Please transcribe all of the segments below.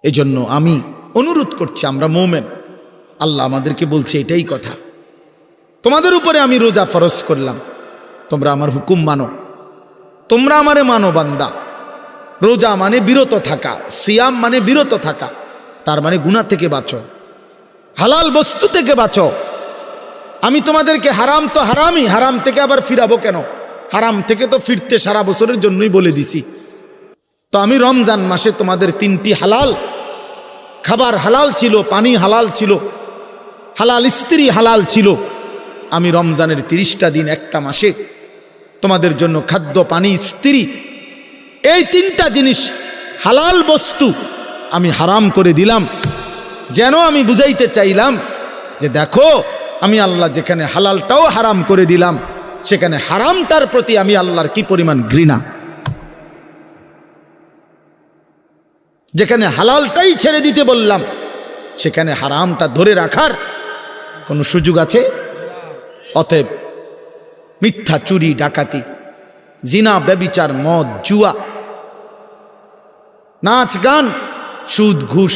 এজন্য আমি অনুরোধ করছি, আমরা মুমিন, আল্লাহ আমাদেরকে বলছে এটাই কথা, তোমাদের উপরে আমি রোজা ফরজ করলাম, তোমরা আমার হুকুম মানো, তোমরা আমারে মানো বান্দা। রোজা মানে বিরত থাকা, সিয়াম মানে বিরত থাকা, তার মানে গুনাহ থেকে বাঁচো, হালাল বস্তু থেকে বাঁচো। আমি তোমাদেরকে হারাম তো হারামই, হারাম থেকে আবার ফিরাবো কেন? হারাম থেকে তো ফিরতে সারা বছরের জন্যই বলে দিছি। তো আমি রমজান মাসে তোমাদের 3টি হালাল খাবার হালাল ছিল, পানি হালাল ছিল, হালাল স্ত্রী হালাল ছিল। আমি রমজানের 30টা দিন, একটা মাসে তোমাদের জন্য খাদ্য, পানি, স্ত্রী, এই 3টা জিনিস হালাল বস্তু আমি হারাম করে দিলাম। যেন আমি বুঝাইতে চাইলাম যে দেখো, আমি আল্লাহ যেখানে হালালটাও হারাম করে দিলাম, সেখানে হারামটার প্রতি আমি আল্লাহর কি পরিমাণ ঘৃণা। যেখানে হালালটাই ছেড়ে দিতে বললাম, সেখানে হারামটা ধরে রাখার কোনো সুযোগ আছে? অতএব মিথ্যা, চুরি, ডাকাতি, জিনা, ব্যভিচার, মদ, জুয়া, নাচ, গান, সুদ, ঘুষ,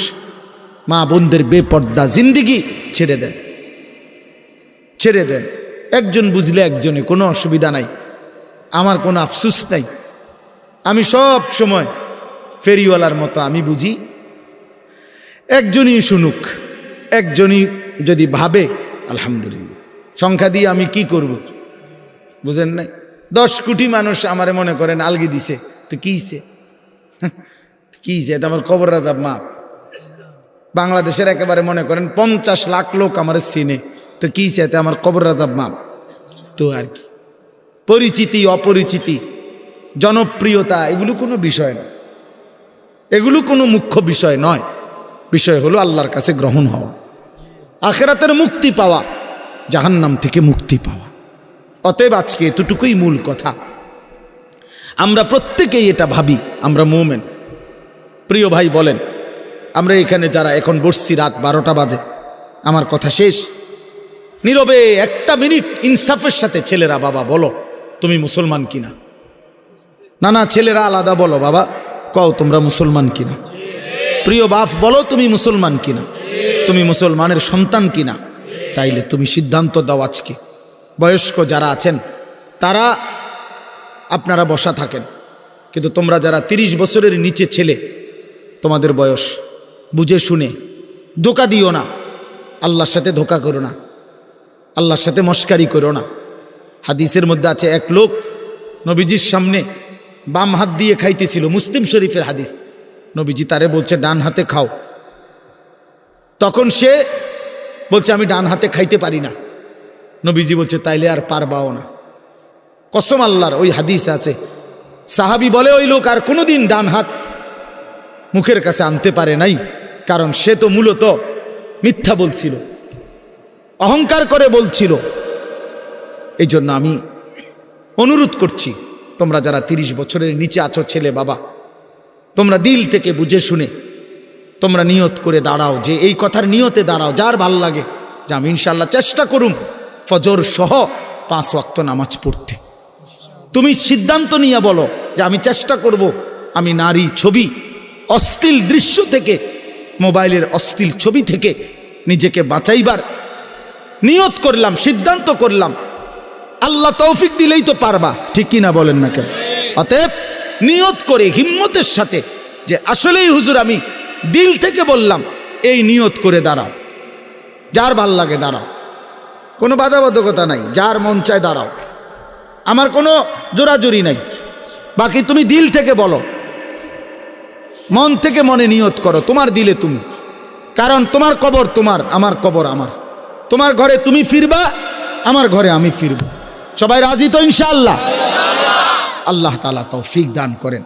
মা বোনদের বেপর্দা জিন্দিগি ছেড়ে দেন, ছেড়ে দেন। একজন বুঝলে একজনে, কোনো অসুবিধা নাই, আমার কোনো আফসোস নাই। আমি সব সময় ফেরিওয়ালার মতো আমি বুঝি, একজনই শুনুক, একজনই যদি ভাবে আলহামদুলিল্লাহ, সংখ্যা দিয়ে আমি কি করব? বুঝেন নাই? 10 কোটি মানুষ আমারে মনে করেন আলগি দিছে, তো কি হইছে? কি হইছে? এটা আমার কবর রাজাব মাপ। বাংলাদেশের একেবারে মনে করেন 50 লাখ লোক আমার চিনে, তো কি হইছে? এতে আমার কবর রাজাব মাপ। তো আর কি, পরিচিতি, অপরিচিতি, জনপ্রিয়তা, এগুলো কোনো বিষয় না, এগুলো কোনো মুখ্য বিষয় নয়। বিষয় হলো আল্লাহর কাছে গ্রহণ হওয়া, আখিরাতের মুক্তি পাওয়া, জাহান্নাম থেকে মুক্তি পাওয়া। অতএব আজকে এতটুকুই মূল কথা। আমরা প্রত্যেকেই এটা ভাবি, আমরা মুমিন। প্রিয় ভাই বলেন, আমরা এখানে যারা এখন বসছি, রাত 12টা বাজে, আমার কথা শেষ, নীরবে 1টা মিনিট ইনসাফের সাথে ছেলেরা, বাবা বলো তুমি মুসলমান কিনা? না না, ছেলেরা আলাদা বলো, বাবা কও তোমরা মুসলমান কিনা? প্রিয় বাপ বলো তুমি মুসলমান কিনা? তুমি মুসলমানের সন্তান কিনা? তাইলে তুমি সিদ্ধান্ত দাও আজকে। বয়স্ক যারা আছেন তারা আপনারা বসা থাকেন, কিন্তু তোমরা যারা 30 বছরের নিচে ছেলে, তোমাদের বয়স, বুঝে শুনে ধোঁকা দিও না, আল্লাহর সাথে ধোঁকা করো না, আল্লাহর সাথে মস্কারি করো না। হাদিসের মধ্যে আছে, এক লোক নবীজির সামনে বাম হাত দিয়ে খাইতেছিল, মুসলিম শরীফের হাদিস। নবীজি তারে বলছে ডান হাতে খাও, তখন সে বলছে আমি ডান হাতে খাইতে পারি না। নবীজি বলছে তাইলে আর পারবাও না। কসম আল্লাহর, ওই হাদিস আছে, সাহাবী বলে ওই লোক আর কোনোদিন ডান হাত মুখের কাছে আনতে পারে নাই, কারণ সে তো মূলত মিথ্যা বলছিল, অহংকার করে বলছিল। এই জন্য আমি অনুরোধ করছি, তোমরা যারা 30 বছরের নিচে আছো ছেলে বাবা, তোমরা দিল থেকে বুঝে শুনে তোমরা নিয়ত করে দাঁড়াও, যে এই কথার নিয়তে দাঁড়াও, যার ভাল লাগে যে আমি ইনশাল্লাহ চেষ্টা করুম ফজর সহ 5 ওয়াক্ত নামাজ পড়তে। তুমি সিদ্ধান্ত নিয়ে বলো যে আমি চেষ্টা করব, আমি নারী ছবি, অশ্লীল দৃশ্য থেকে, মোবাইলের অশ্লীল ছবি থেকে নিজেকে বাঁচাইবার নিয়ত করলাম, সিদ্ধান্ত করলাম। আল্লাহ তৌফিক দিলেই তো পারবা, ঠিক কি না বলেন না কেন? অতএব নিয়ত করে হিম্মতের সাথে যে আসলেই হুজুর আমি দিল থেকে বললাম, এই নিয়ত করে দাঁড়াও, যার ভাল লাগে দাঁড়াও, কোনো বাধাবাধকতা নাই, যার মন চায় দাঁড়াও, আমার কোনো জোরাজুরি নাই। বাকি তুমি দিল থেকে বলো, মন থেকে মনে নিয়ত করো, তোমার দিলে তুমি, কারণ তোমার কবর তোমার, আমার কবর আমার, তোমার ঘরে তুমি ফিরবা, আমার ঘরে আমি ফিরব। সবাই রাজি তো ইনশাআল্লাহ? আল্লাহ তাআলা তৌফিক দান করেন।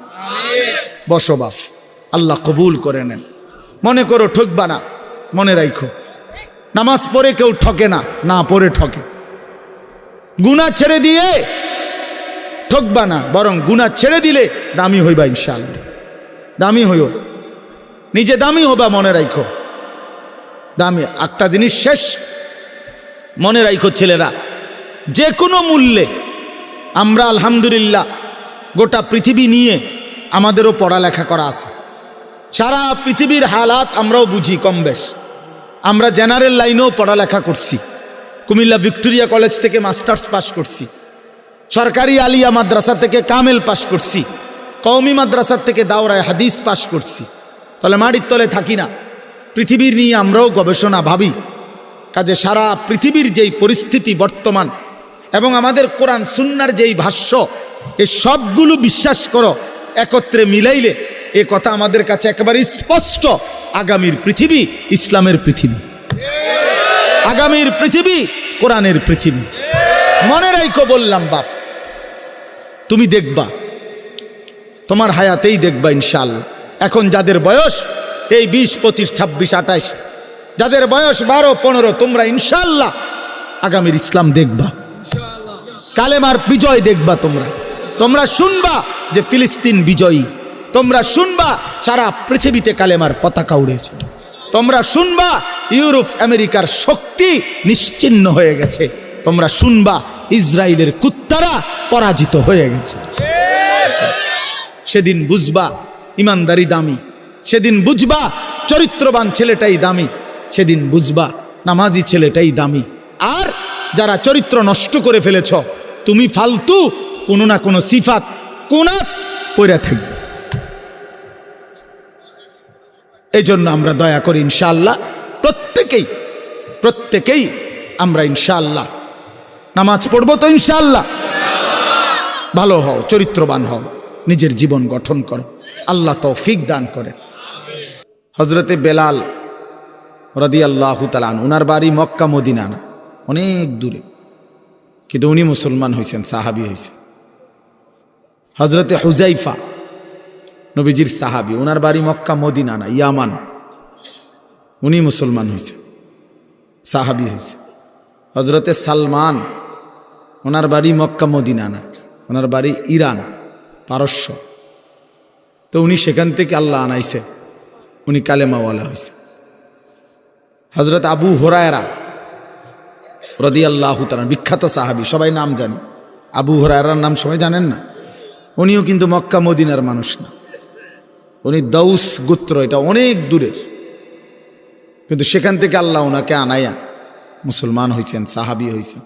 বসো বাপ, আল্লাহ কবুল করে নেন। মনে করো ঠকবা না, মনে রাখো নামাজ পড়ে কেউ ঠকে না, না পড়ে ঠকে। গুনাহ ছেড়ে দিয়ে ঠকবা না, বরং গুনাহ ছেড়ে দিলে দামি হইবা ইনশাআল্লাহ। দামি হইও, নিজে দামি হবা, মনে রাখো দামি। একটা জিনিস শেষ মনে রাখো ছেলেরা, যে কোনো মূল্যে আমরা আলহামদুলিল্লাহ গোটা পৃথিবী নিয়ে আমাদেরও পড়ালেখা করা আছে, সারা পৃথিবীর হালাত আমরাও বুঝি কম বেশ। আমরা জেনারেল লাইনেও পড়ালেখা করছি, কুমিল্লা ভিক্টোরিয়া কলেজ থেকে মাস্টার্স পাশ করছি, সরকারি আলিয়া মাদ্রাসা থেকে কামেল পাশ করছি, কওমি মাদ্রাসা থেকে দাওরায় হাদিস পাশ করছি। তাহলে মাটির তলে থাকি না, পৃথিবীর নিয়ে আমরাও গবেষণা ভাবি। কাজে সারা পৃথিবীর যেই পরিস্থিতি বর্তমান এবং আমাদের কোরআন সুন্নাহর যেই ভাষ্য, এই সবগুলো বিশ্বাস করো, একত্রে মিলাইলে এ কথা আমাদের কাছে একেবারে স্পষ্ট। আগামীর পৃথিবী ইসলামের পৃথিবী, আগামীর পৃথিবী কোরআনের পৃথিবী। মনে রাখো বললাম বাপ, তুমি দেখবা, তোমার হায়াতেই দেখবা ইনশাআল্লাহ। এখন যাদের বয়স এই 20, 25, 26, 28, যাদের বয়স 12, 15, তোমরা ইনশাআল্লাহ আগামীর ইসলাম দেখবা, কালেমার বিজয় দেখবা। তোমরা শুনবা যে ফিলিস্তিন বিজয়ী, তোমরা শুনবা সারা পৃথিবীতে কালেমার পতাকা উড়েছে, তোমরা শুনবা ইউরোপ আমেরিকার শক্তি নিশ্চিহ্ন হয়ে গেছে, তোমরা শুনবা ইসরায়েলের কুত্তারা পরাজিত হয়ে গেছে। সেদিন বুঝবা ইমানদারি দামি, সেদিন বুঝবা চরিত্রবান ছেলেটাই দামি, সেদিন বুঝবা নামাজি ছেলেটাই দামি। আর যারা চরিত্র নষ্ট করে ফেলেছ, তুমি ফালতু কোনো না কোনো সিফাত কোনাত পড়ে থাকবে। এই জন্য আমরা দয়া করি ইনশাআল্লাহ প্রত্যেকেই আমরা ইনশাআল্লাহ নামাজ পড়বো তো ইনশাআল্লাহ। ভালো হও, চরিত্রবান হও, নিজের জীবন গঠন করো, আল্লাহ তৌফিক দান করে। হযরতে বেলাল রাদিয়াল্লাহু তাআলা আনহু, উনার বাড়ি মক্কা মদিনা না, অনেক দূরে, কিন্তু উনি মুসলমান হয়েছেন, সাহাবী হয়েছেন। হযরতে হুযাইফা নবীজির সাহাবী, উনার বাড়ি মক্কা মদিনা না, ইয়ামান, উনি মুসলমান হয়েছে, সাহাবী হয়েছে। হযরতে সালমান, ওনার বাড়ি মক্কা মদিনা না, ওনার বাড়ি ইরান, পারস্য। তো উনি সেখান থেকে আল্লাহ আনাইছে, উনি কালেমাওয়ালা হয়েছে। হযরত আবু হুরায়রা রাদিয়াল্লাহু তাআলা, বিখ্যাত সাহাবী, সবাই নাম জানি। আবু হুরায়রার নাম সবাই জানেন না? উনিও কিন্তু মক্কা মদিনার মানুষ না, উনি দাউস গোত্র, এটা অনেক দূরের, কিন্তু সেখান থেকে আল্লাহ ওনাকে আনাইয়া মুসলমান হয়েছেন, সাহাবী হয়েছেন।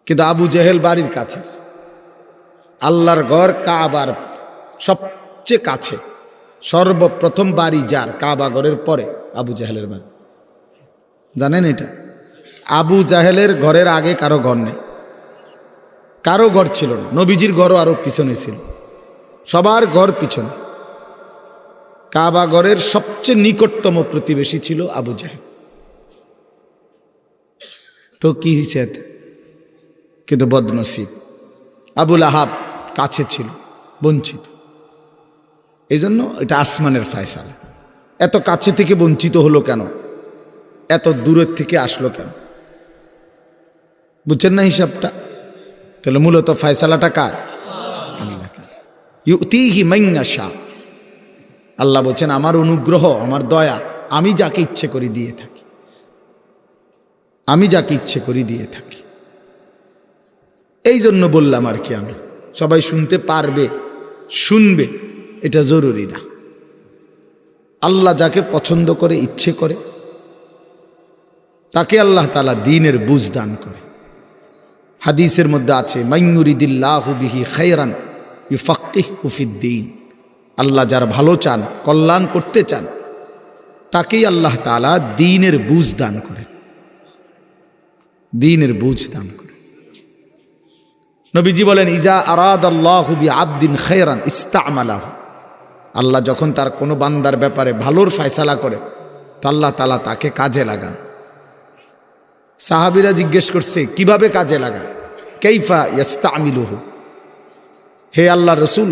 কিন্তু আবু জেহেল বাড়ির কাছে, আল্লাহর ঘর কাবার সবচেয়ে কাছে, সর্বপ্রথম বাড়ি যার কাবা ঘরের পরে আবু জাহেলের বাড়ি। জানেন এটা? আবু জাহেলের ঘরের আগে কারো ঘর নেই, কারো ঘর ছিল না, নবীজির ঘরও আরো পিছনে ছিল, সবার ঘর পিছনে। কাবা ঘরের সবচেয়ে নিকটতম প্রতিবেশী ছিল আবু জাহেল। তো কি হয়েছে এতে? কিন্তু বদনসিব, আবুল আহাব কাছে ছিল, বঞ্চিত। এই জন্য এটা আসমানের ফয়সালা। এত কাছে থেকে বঞ্চিত হলো কেন? এত দূরের থেকে আসলো কেন? বুঝছেন না হিসাবটা? তাহলে মূলত ফয়সালাটা কার? আল্লাহ। ইউতিহি মান ইয়াশা, আল্লাহ বলছেন আমার অনুগ্রহ, আমার দয়া, আমি যাকে ইচ্ছে করি দিয়ে থাকি, আমি যাকে ইচ্ছে করি দিয়ে থাকি। এই জন্য বললাম আর কি, আমি সবাই শুনতে পারবে, শুনবে, এটা জরুরি না। আল্লাহ যাকে পছন্দ করে, ইচ্ছে করে, তাকে আল্লাহ তাআলা দ্বীনের বুঝ দান করে। হাদিসের মধ্যে আছে, মান ইউরিদিল্লাহু বিহি খায়রান ইউফাক্কিহু ফিদ্দীন। আল্লাহ যার ভালো চান, কল্যাণ করতে চান, তাকেই আল্লাহ তাআলা দ্বীনের বুঝ দান করে, দ্বীনের বুঝ দান করে। নবীজি বলেন, ইজা আরাদাল্লাহু বিআবদিন খায়রান ইস্তা'মালাহু। আল্লাহ যখন তার কোনো বান্দার ব্যাপারে ভালোর ফয়সালা করে, তো আল্লাহ তাআলা তাকে কাজে লাগান। সাহাবীরা জিজ্ঞেস করছে, কিভাবে কাজে লাগায়? কাইফা ইস্তা'মিলুহু, হে আল্লাহ রাসূল,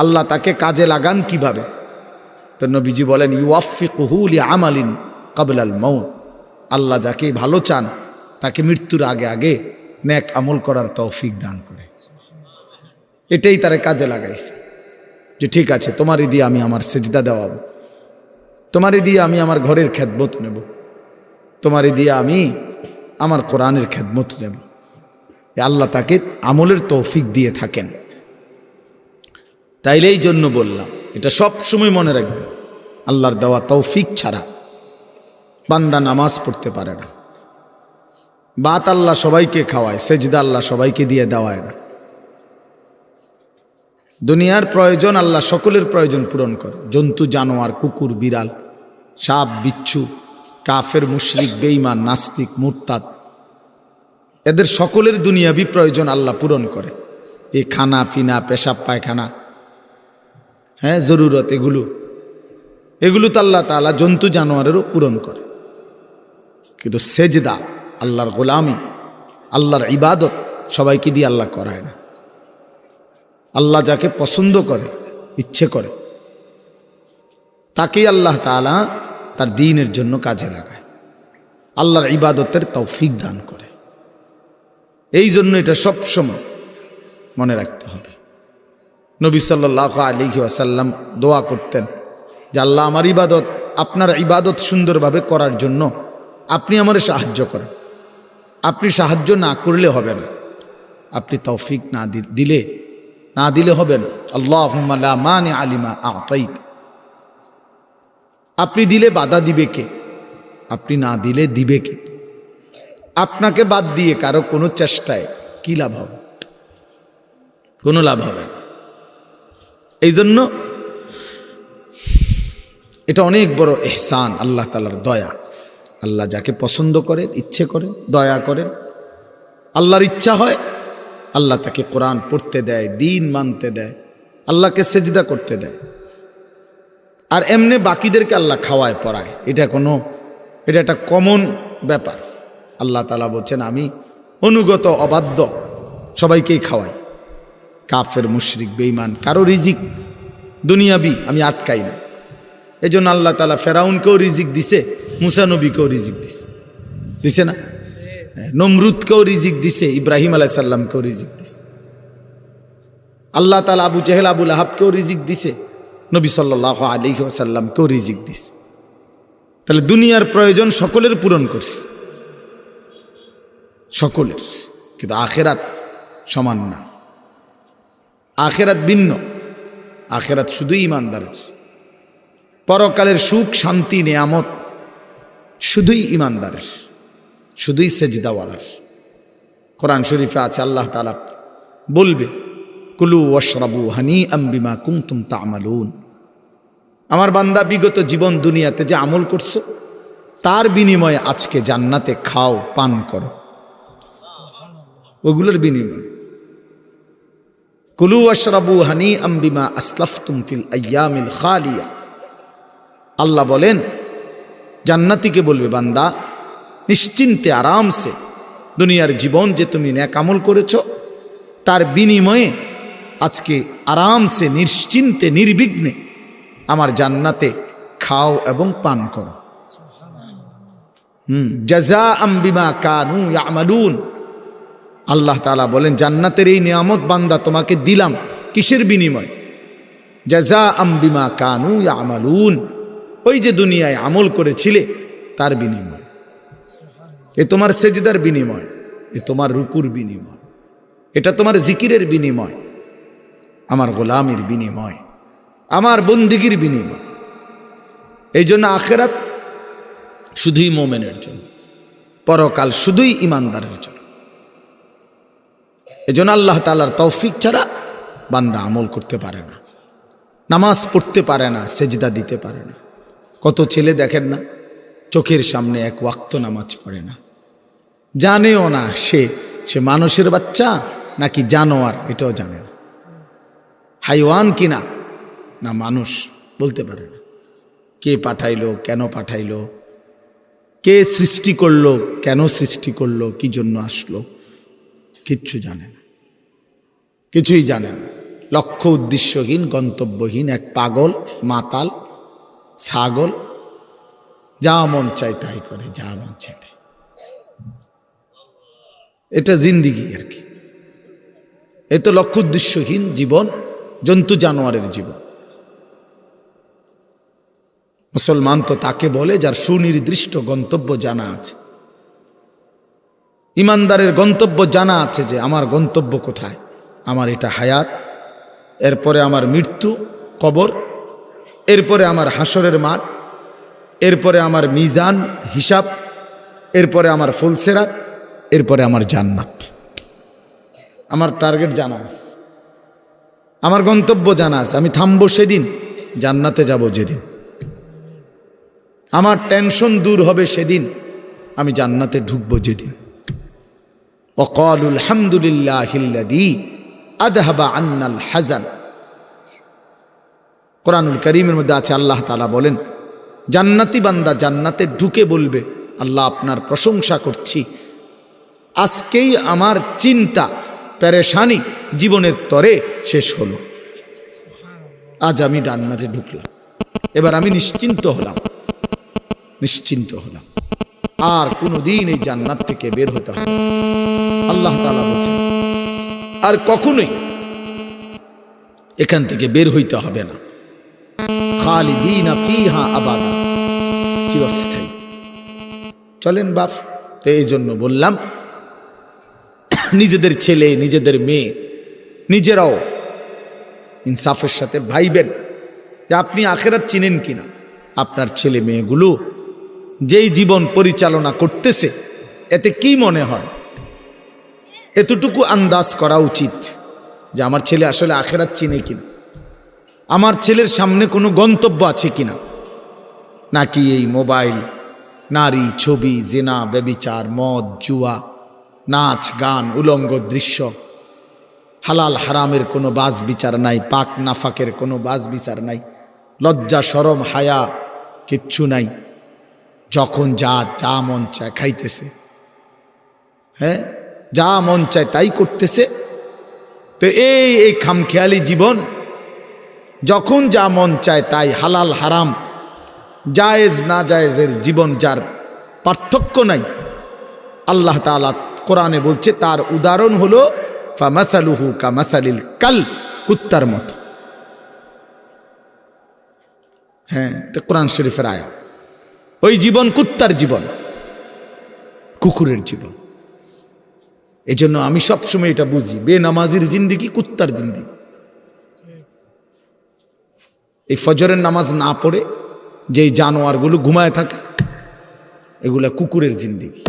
আল্লাহ তাকে কাজে লাগান কিভাবে? তো নবীজি বলেন, ইউওয়াফিকুহু লিআমালিন ক্বাবলাল মাউত। আল্লাহ যাকে ভালো চান, তাকে মৃত্যুর আগে আগে নেক আমল করার তৌফিক দান করে। এটাই তারে কাজে লাগাইছে, যে ঠিক আছে, তোমারই দিয়ে আমি আমার সেজদা দেওয়াবো, তোমারই দিয়ে আমি আমার ঘরের খেদমত নেব, তোমারই দিয়ে আমি আমার কোরআনের খেদমত নেব। আল্লাহ তাকে আমলের তৌফিক দিয়ে থাকেন। তাইলে এই জন্য বললাম এটা সব সময় মনে রাখবে। আল্লাহর দেওয়া তৌফিক ছাড়া বান্দা নামাজ পড়তে পারে না। বাত আল্লাহ সবাইকে খাওয়ায়, সেজদা আল্লাহ সবাইকে দিয়ে দেওয়ায় না। দুনিয়ার প্রয়োজন আল্লাহ সকলের প্রয়োজন পূরণ করে। জন্তু জানোয়ার, কুকুর বিড়াল, সাপ বিচ্ছু, কাফের মুশরিক বেঈমান নাস্তিক মুরতাদ, এদের সকলের দুনিয়াবি প্রয়োজন আল্লাহ পূরণ করে। এই খানা পিনা পেশাব পায়খানা, হ্যাঁ জরুরত, এগুলো তো আল্লাহ তাআলা জন্তু জানোয়ারেরও পূরণ করে। কিন্তু সেজদা, আল্লাহর গোলামি, আল্লাহর ইবাদত সবাইকে দিয়ে আল্লাহ করায় না। আল্লাহ যাকে পছন্দ করে, ইচ্ছে করে, তাকেই আল্লাহ তাআলা তার দ্বীনের জন্য কাজে লাগায়, আল্লাহর ইবাদতের তৌফিক দান করে। এই জন্য এটা সবসময় মনে রাখতে হবে। নবী সাল্লাল্লাহু আলাইহি ওয়াসাল্লাম দোয়া করতেন যে আল্লাহ আমার ইবাদত, আপনার ইবাদত সুন্দরভাবে করার জন্য আপনি আমারে সাহায্য করেন। আপনি সাহায্য না করলে হবে না, আপনি তৌফিক না দিলে হবে না। আল্লাহুম্মা লা মানি লিমা আ'তাইত, আপনি দিলে বাধা দিবে কে? আপনি না দিলে দিবে কে? আপনাকে বাদ দিয়ে কারো কোনো চেষ্টায় কি লাভ হবে? কোনো লাভ হবে না। এই জন্য এটা অনেক বড় ইহসান, আল্লাহ তাআলার দয়া। আল্লাহ যাকে পছন্দ করেন, ইচ্ছে করেন, দয়া করেন, আল্লাহর ইচ্ছা হয় আল্লাহ তাকে কোরআন পড়তে দেয়, দ্বীন মানতে দেয়, আল্লাহকে সেজদা করতে দেয়। আর এমনি বাকিদেরকে আল্লাহ খাওয়ায় পড়ায়, এটা একটা কমন ব্যাপার। আল্লাহ তাআলা বলছেন আমি অনুগত অবাধ্য সবাইকেই খাওয়াই। কাফের মুশরিক বেঈমান কারো রিজিক দুনিয়াবি আমি আটকাই না। এই জন্য আল্লাহ তাআলা ফেরাউনকেও রিজিক দিছে, মুসা নবীকেও রিজিক দিছে না? নমরুদকেও রিজিক দিছে, ইব্রাহিম আলাইহিস সালামকেও রিজিক দিছে। আল্লাহ তাআলা আবু জেহেল আবু লাহাবকেও রিজিক দিছে, নবী সাল্লাল্লাহু আলাইহি ওয়াসাল্লামকেও রিজিক দিছে। তাহলে দুনিয়ার প্রয়োজন সকলের পূরণ করছে, সকলের। কিন্তু আখিরাত সমান না, আখিরাত ভিন্ন। আখিরাত শুধুই ঈমানদারের। পরকালের সুখ শান্তি নিয়ামত শুধুই ঈমানদারের, শুধুই সেজদাওয়ালার। কোরআন শরীফে আছে আল্লাহ তাআলা বলবে কুলু ওয়াশরাবু হানিআম বিমা কুনতুম তা'মালুন। আমার বান্দা বিগত জীবন দুনিয়াতে যে আমল করছো তার বিনিময়ে আজকে জান্নাতে খাও, পান করো, ওগুলোর বিনিময়। কুলু ওয়াশরাবু হানিআম বিমা আসলাফতুম ফিল আইয়ামিল খালিয়া। আল্লাহ বলেন জান্নাতীকে বলবে বান্দা নিশ্চিন্তে আরামসে দুনিয়ার জীবন যে তুমি নেক আমল করেছ তার বিনিময়ে আজকে আরামসে নিশ্চিন্তে নির্বিঘ্নে আমার জান্নাতে খাও এবং পান করো। জাযাআম বিমা কানু ইয়ামালুন। আল্লাহ তাআলা বলেন জান্নাতের এই নিয়ামত বান্দা তোমাকে দিলাম কিসের বিনিময়? জাযাআম বিমা কানু ইয়ামালুন। ওই যে দুনিয়ায় আমল করেছিলে তার বিনিময়। এ তোমার সেজদার বিনিময়, এ তোমার রুকুর বিনিময়, এটা তোমার জিকিরের বিনিময়, আমার গোলামির বিনিময়, আমার বন্দিগির বিনিময়। এই জন্য আখিরাত শুধুই মোমেনের জন্য, পরকাল শুধুই ঈমানদারের জন্য। এই জন্য আল্লাহ তাআলার তৌফিক ছাড়া বান্দা আমল করতে পারে না, নামাজ পড়তে পারে না, সেজদা দিতে পারে না। কত ছেলে দেখেন না চোখের সামনে এক ওয়াক্ত নামাজ পড়ে না, জানেও না সে মানুষের বাচ্চা নাকি জানোয়ার, এটাও জানে না। হাইওয়ান কিনা না মানুষ বলতে পারে না। কে পাঠাইলো, কেন পাঠাইলো, কে সৃষ্টি করলো, কেন সৃষ্টি করলো, কি জন্য আসলো, কিচ্ছু জানে না, কিছুই জানে না। লক্ষ্য উদ্দেশ্যহীন গন্তব্যহীন এক পাগল মাতাল ছাগল, যা মন চায় তাই করে, যা মন চায় তাই। এটা জিন্দিগি আর কি। এ তো লক্ষ্য উদ্দেশ্যহীন জীবন, জন্তু জানোয়ারের জীবন। মুসলমান তো তাকে বলে যার সুনির্দিষ্ট গন্তব্য জানা আছে। ইমানদারের গন্তব্য জানা আছে যে আমার গন্তব্য কোথায়, আমার এটা হায়াত, এরপরে আমার মৃত্যু, কবর, এরপরে আমার হাসরের মাঠ, এরপরে আমার মিজান হিসাব, এরপরে আমার ফুলসেরাত, এরপরে আমার জান্নাত। আমার টার্গেট জানা আছে, আমার গন্তব্য জানা আছে। আমি থামবো সেদিন, জান্নাতে যাব যেদিন। আমার টেনশন দূর হবে সেদিন, আমি জান্নাতে ঢুকবো যেদিন। ওয়াকালুল হামদুলিল্লাহিল্লাযী আযহাবা আন্নাল হাযান। কোরআনুল কারীমের মধ্যে আছে, আল্লাহ তাআলা বলেন, জান্নাতি বান্দা জান্নাতে ঢুকে বলবে, আল্লাহ আপনার প্রশংসা করছি, আজকেই আমার চিন্তা পেরেশানি জীবনের তরে শেষ হলো। আজ আমি জান্নাতে ঢুকলাম, এবার আমি নিশ্চিন্ত হলাম, নিশ্চিন্ত হলাম। আর কোনোদিন এই জান্নাত থেকে বের হতে হবে। আল্লাহ তাআলা বলেন, আর কখনোই এখান থেকে বের হইতে হবে না। খালিদিনা ফিহা আবাদা, চিরস্থায়ী। চলেন বাপ, তো এই জন্য বললাম, নিজেদের ছেলে, নিজেদের মেয়ে, নিজেরাও ইনসাফের সাথে ভাইবেন যে আপনি আখেরাত চিনেন কিনা। আপনার ছেলে মেয়েগুলো যেই জীবন পরিচালনা করতেছে, এতে কি মনে হয়? এতটুকু আন্দাজ করা উচিত যে আমার ছেলে আসলে আখেরাত চিনে কিনা, আমার ছেলের সামনে কোনো গন্তব্য আছে কিনা, নাকি এই মোবাইল, নারী, ছবি, জেনা, ব্যভিচার, মদ, জুয়া, নাচ, গান, উলঙ্গ দৃশ্য, হালাল হারামের কোনো বাজ বিচার নাই, পাক নাফাকের কোনো বাজ বিচার নাই, লজ্জা শরম হায়া কিচ্ছু নাই। যখন যা মন চায় খাইতেছে, হ্যাঁ, যা মন চায় তাই করতেছে। তো এই খামখেয়ালি জীবন, যখন যা মন চায় তাই, হালাল হারাম, জায়েজ না জায়েজের জীবন, যার পার্থক্য নাই। আল্লাহ তাআলা কোরআনে বলছে, তার উদাহরণ হলো ফামাসালুহু কামাসালিল কালব, কুত্তার মতো। হ্যাঁ, এটা কোরআন শরীফের আয়াত। ওই জীবন কুত্তার জীবন, কুকুরের জীবন। এই জন্য আমি সবসময় এটা বুঝি, বেনামাজির জিন্দিগি কুত্তার জিন্দিগি। এই ফজরের নামাজ না পড়ে যেই জানোয়ারগুলো ঘুমায় থাকে, এগুলা কুকুরের জিন্দিগি।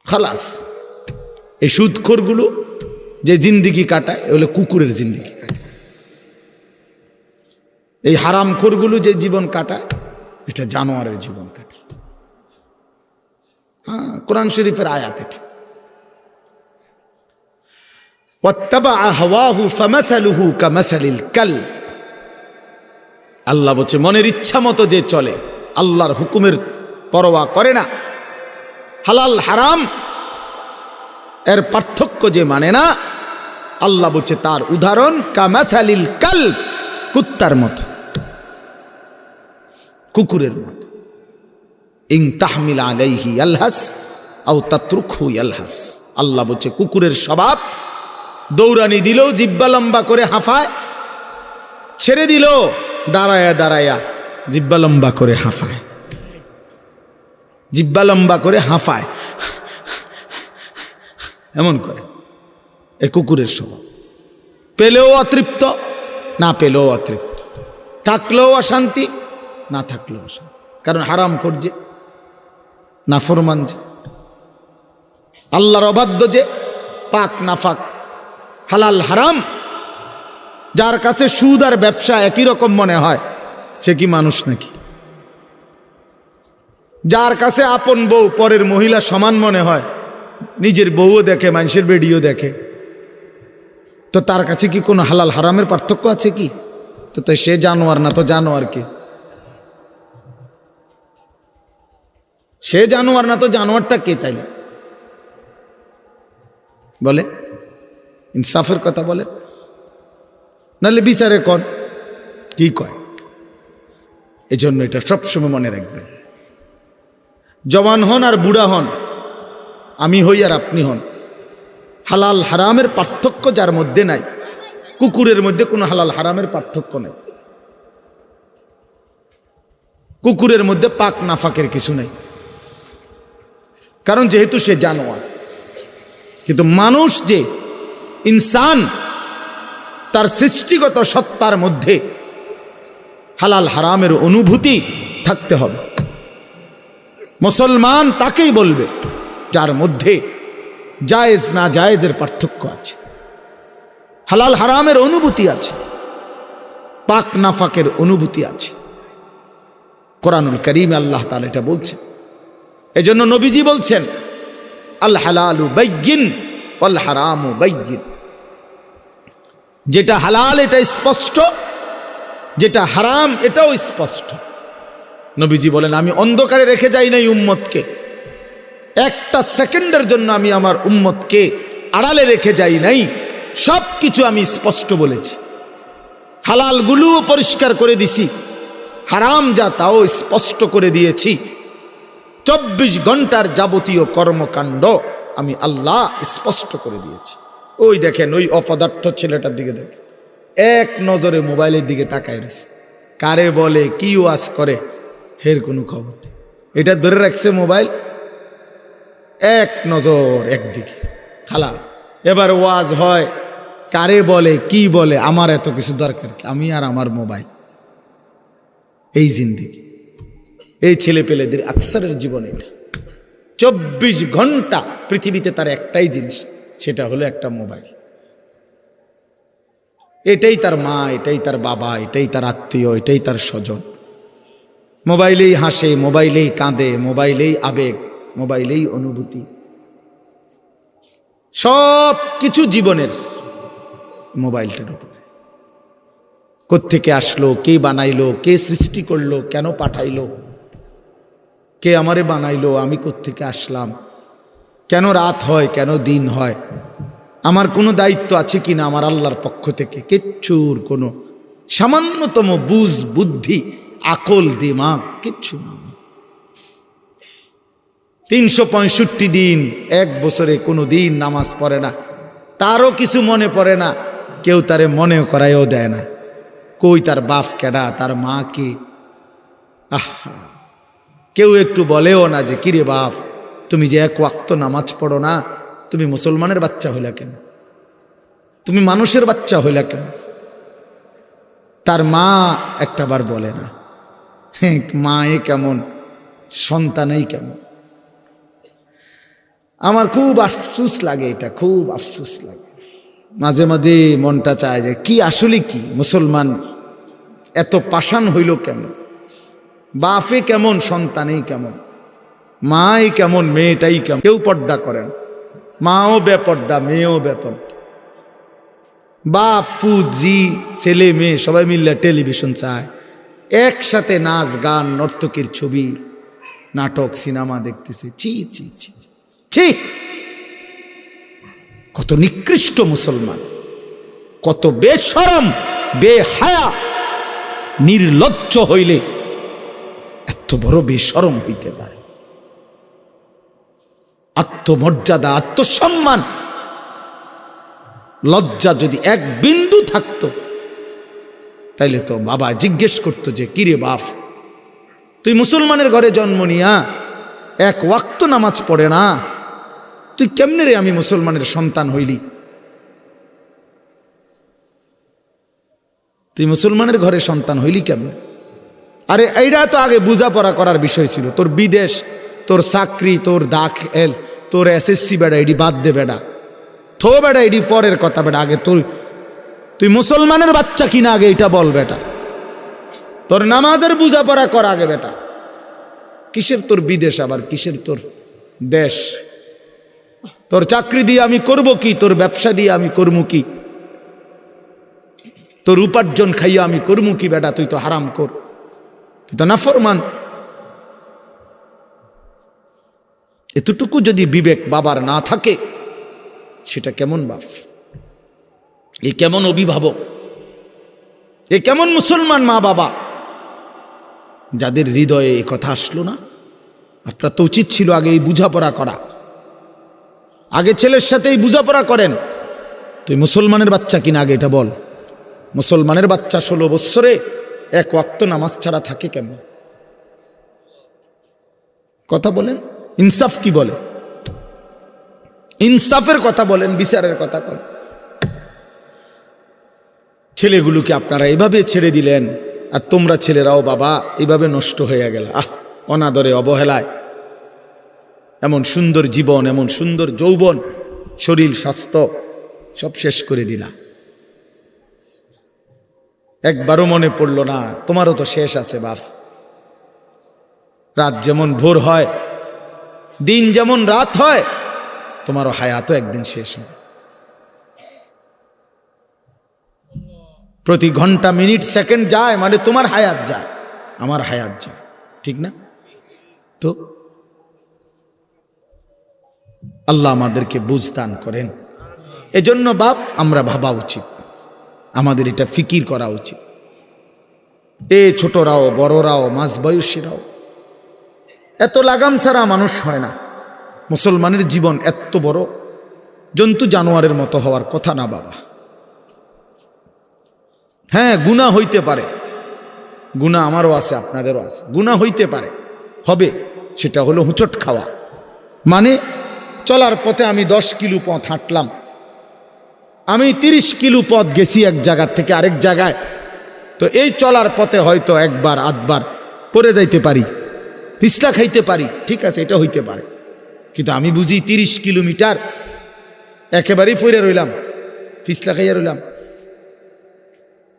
খালাস। এই সুদখোরগুলো যে জিন্দিগি কাটায়, এগুলো কুকুরের জিন্দিগি কাটায়। এই হারামখোরগুলো যে জীবন কাটায়, এটা জানোয়ারের জীবন কাটায়। হ্যাঁ, কোরআন শরীফের আয়াত এটা। ওয়াত্তাবাআ হাওয়াহু ফামাসালুহু কামাসালিল কালব। আল্লাহ বলছে, মনের ইচ্ছা মতো যে চলে, আল্লাহর হুকুমের পরোয়া করে না, হালাল হারাম এর পার্থক্য যে মানে না, আল্লাহ বলছে তার উদাহরণ কামাসালিল কালব, কুত্তার মতো, কুকুরের মতো। ইন তাহমিল আলাইহি ইয়ালহাস আও তাতরুকহু ইয়ালহাস। আল্লাহ বলছে কুকুরের স্বভাব, দৌড়ানি দিলেও জিব্বা লম্বা করে হাঁফায়, ছেড়ে দিল দাঁড়ায়া দাঁড়ায়া জিব্বা লম্বা করে হাঁফায়, জিব্বা লম্বা করে হাঁফায়, এমন করে। এ কুকুরের স্বভাব। পেলেও অতৃপ্ত, না পেলেও অতৃপ্ত, থাকলেও অশান্তি, না থাকলেও অশান্তি। কারণ হারাম করছে, নাফরমান যে, আল্লাহর অবাধ্য যে, পাক নাফাক, হালাল হারাম, যার কাছে সুদ আর ব্যবসা একই রকম মনে হয়, সে কি মানুষ নাকি? যার কাছে আপন বউ পরের মহিলা সমান মনে হয়, নিজের বউও দেখে, মানুষের বেডিও দেখে, তো তার কাছে কি কোনো হালাল হারামের পার্থক্য আছে কি? তো সে জানোয়ার না তো জানোয়ার কি? সে জানোয়ার না তো জানোয়ারটা কে? তাইলে বলে, ইনসাফের কথা বলে, নাহলে বিচারে কোন কি কয়? এজন্য এটা সবসময় মনে রাখবেন। জওয়ান হন আর বুড়া হন, আমি হই আর আপনি হন, হালাল হারামের পার্থক্য যার মধ্যে নাই, কুকুরের মধ্যে কোনো হালাল হারামের পার্থক্য নেই। কুকুরের মধ্যে পাক নাফাকের কিছু নেই, কারণ যেহেতু সে জানোয়ার। কিন্তু মানুষ যে ইনসান, তার সৃষ্টিগত সত্তার মধ্যে হালাল হারামের অনুভূতি থাকতে হবে। মুসলমান তাকেই বলবে যার মধ্যে জায়েজ না জায়েজের পার্থক্য আছে, হালাল হারামের অনুভূতি আছে, পাক নাফাকের অনুভূতি আছে। কোরআনুল কারীমে আল্লাহ তাআলা এটা বলছেন। এজন্য নবীজি বলছেন আল হালালু বাইয়িন ওয়াল হারামু বাইয়িন। যেটা হালাল এটা স্পষ্ট, যেটা হারাম এটাও স্পষ্ট। নবীজি বলেন আমি অন্ধকারে রেখে যাই নাই উম্মতকে, একটা সেকেন্ডের জন্য আমি আমার উম্মতকে আড়ালে রেখে যাই নাই, সব কিছু আমি স্পষ্ট বলেছি। হালালগুলোও পরিষ্কার করে দিছি, হারাম যা তাও স্পষ্ট করে দিয়েছি। 24 ঘন্টার যাবতীয় কর্মকাণ্ড আমি আল্লাহ স্পষ্ট করে দিয়েছি। ওই দেখেন ওই অপদার্থ ছেলেটার দিকে দেখেন, এক নজরে মোবাইলের দিকে তাকায় রয়েছে। কারে বলে কি ওয়াজ করে এর কোনো খবর নেই। এটা ধরে রাখছে মোবাইল, এক নজর একদিকে খালাস। এবার ওয়াজ হয়, কারে বলে কি বলে আমার এত কিছু দরকার কি, আমি আর আমার মোবাইল। এই জিন্দেগি, এই ছেলে পেলেদের আকসারের জীবন এটা। 24 ঘন্টা পৃথিবীতে তার একটাই জিনিস, সেটা হলো একটা মোবাইল। এটাই তার মা, এটাই তার বাবা, এটাই তার আত্মীয়, এটাই তার স্বজন। মোবাইলেই হাসে, মোবাইলেই কাঁদে, মোবাইলেই আবেগ, মোবাইলেই অনুভূতি, সব কিছু জীবনের মোবাইলটার উপরে। কোত্থেকে আসলো, কে বানাইলো, কে সৃষ্টি করলো, কেন পাঠাইলো, কে আমারে বানাইলো, আমি কোত্থেকে আসলাম, কেন রাত হয়, কেন দিন হয়, আমার কোনো দায়িত্ব আছে কিনা আমার আল্লাহর পক্ষ থেকে, কিচ্ছুর কোনো সামান্যতম বুঝ বুদ্ধি আকল দিমাগ কিচ্ছু না। 365 দিন, এক বছরে কোনো দিন নামাজ পড়ে না, তারও কিছু মনে পড়ে না, কেউ তারে মনে করাইও দেয় না। কই তার বাপ কেডা, তার মা কি, আহা, কেউ একটু বলেও না যে কিরে বাপ তুমি যে এক ওয়াক্ত নামাজ পড়ো না, তুমি মুসলমানের বাচ্চা হইলা কেন, তুমি মানুষের বাচ্চা হইলা কেন। তার মা একটাবার বলে না, মা এ কেমন, সন্তানই কেমন। আমার খুব আফসোস লাগে, এটা খুব আফসোস লাগে। মাঝে মাঝে মনটা চায় যে কি আসলে কি মুসলমান এত পাষাণ হইল কেন, বাপে কেমন সন্তানেই কেমন, মাই কেমন মেয়েটাই কেমন। কেউ পর্দা করেন, মাও বেপর্দা, মেয়েও বেপর্দা, বাপ ফুজি ছেলে মেয়ে সবাই মিললে টেলিভিশন চায়, একসাথে নাচ গান নর্তকীর ছবি নাটক সিনেমা দেখতেছে। ছি ছি ছি ছি, কত নিকৃষ্ট মুসলমান, কত বেশরম বেহায়া নির্লজ্জ হইলে এত বড় বেশরম হইতে পারে। আত্মমর্যাদা, আত্মসম্মান, লজ্জা যদি এক বিন্দু থাকতো তাইলে তো বাবা জিজ্ঞেস করতো যে কিরে বাপ তুই মুসলমানের ঘরে জন্ম নিয়া এক ওয়াক্ত নামাজ পড়ে না, তুই কেমনে রে আমি মুসলমানের সন্তান হইলি, তুই মুসলমানের ঘরে সন্তান হইলি কেমনে। আরে এইটা তো আগে বোঝাপড়া করার বিষয় ছিল। তোর বিদেশ, তোর চাকরি, তোর দাখিল, তোর এসএসসি বেড়া এডি বাদ দে বেড়া, থো বেড়া এডি পরের কথা বেড়া, আগে তুই মুসলমানের বাচ্চা কিনা আগে এটা বল বেটা, তোর নামাজের বোঝাপড়া কর আগে বেটা। কিসের তোর বিদেশ, আবার কিসের তোর দেশ, তোর চাকরি দিয়ে আমি করব কি, তোর ব্যবসা দিয়ে আমি করবো কি, তোর উপার্জন খাইয়া আমি করবো কি বেটা, তুই তো হারাম কর, তুই তো নাফরমান। এতটুকু যদি বিবেক বাবার না থাকে সেটা কেমন বাপ, এ কেমন অভিভাবক, এ কেমন মুসলমান মা বাবা যাদের হৃদয়ে এই কথা আসলো না। আপনার তো উচিত ছিল আগে এই বুঝাপড়া করা, আগে ছেলের সাথে এই বুঝাপড়া করেন, তুই মুসলমানের বাচ্চা কিনা আগে এটা বল। মুসলমানের বাচ্চা 16 বৎসরে এক ওয়াক্ত নামাজ ছাড়া থাকে কেমন, কথা বলেন। ইনসাফ কি বলে, ইনসাফের কথা বলেন, বিচারের কথা বলেন। ছেলেগুলোকে আপনারা এভাবে ছেড়ে দিলেন, আর তোমরা ছেলেরাও বাবা এভাবে নষ্ট হয়ে গেল। অনাদরে, অবহেলায় এমন সুন্দর জীবন, এমন সুন্দর যৌবন, শরীর, স্বাস্থ্য সব শেষ করে দিলা। একবারও মনে পড়ল না তোমারও তো শেষ আছে বাপ। রাত যেমন ভোর হয়, দিন যেমন রাত হয়, তোমারও হায়াতও একদিন শেষ হয়। প্রতি ঘন্টা, মিনিট, সেকেন্ড যায় মানে তোমার হায়াত যায়, আমার হায়াত যায়, ঠিক না? তো আল্লাহ আমাদেরকে বুঝ দান করেন। এজন্য বাপ আমরা ভাবা উচিত, আমাদের এটা ফিকির করা উচিত। ছোটরাও, বড়রাও, মাঝ বয়সীরাও, এত লাগাম ছাড়া মানুষ হয় না। মুসলমানের জীবন এত বড়, জন্তু জানোয়ারের মতো হওয়ার কথা না বাবা। হ্যাঁ, গুনাহ হইতে পারে, গুনাহ আমারও আছে, আপনাদেরও আছে, গুনাহ হইতে পারে, হবে। সেটা হলো হুঁচট খাওয়া। মানে চলার পথে আমি 10 কিলো পথ হাঁটলাম, আমি 30 কিলো পথ গেছি এক জায়গা থেকে আরেক জায়গায়। তো এই চলার পথে হয়তো একবার আধবার পড়ে যাইতে পারি, পিছলা খাইতে পারি, ঠিক আছে, এটা হইতে পারে। কিন্তু আমি বুঝি 30 কিলোমিটার একেবারেই পড়ে রইলাম, পিছলা খাইয়া রইলাম।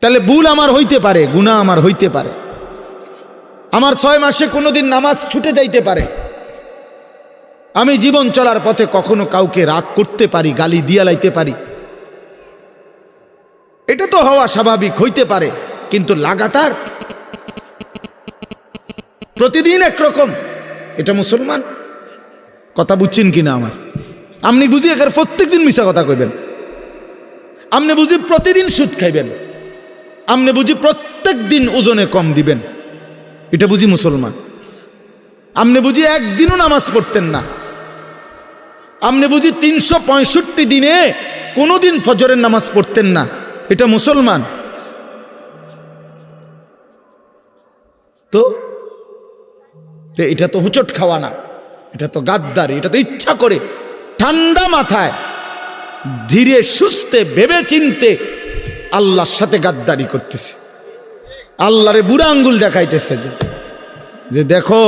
তাহলে ভুল আমার হইতে পারে, গুনাহ আমার হইতে পারে। আমার 6 মাসে কোনোদিন নামাজ ছুটে যাইতে পারে। আমি জীবন চলার পথে কখনো কাউকে রাগ করতে পারি, গালি দিয়া লাইতে পারি। এটা তো হওয়া স্বাভাবিক, হইতে পারে। কিন্তু লাগাতার প্রতিদিন একরকম, এটা মুসলমান? কথা বুঝছেন কিনা আমার? আপনি বুঝি এখানে প্রত্যেক দিন মিশা কথা কইবেন, আপনি বুঝি প্রতিদিন সুদ খাইবেন, আপনি বুঝি প্রত্যেক দিন ওজনে কম দিবেন, এটা বুঝি মুসলমান? আপনি বুঝি একদিনও নামাজ পড়তেন না, আপনি বুঝি 365 দিনে কোনোদিন ফজরের নামাজ পড়তেন না, এটা মুসলমান? তো এটা তো হুচট খাওয়া না, এটা তো গাদ্দারি, এটা তো ইচ্ছা করে ঠান্ডা মাথায় ধীরে সুস্থে ভেবে চিনতে আল্লাহর সাথে গাদ্দারি করতেছে, আল্লাহরে বুড়া আঙ্গুল দেখাইতেছে যে দেখো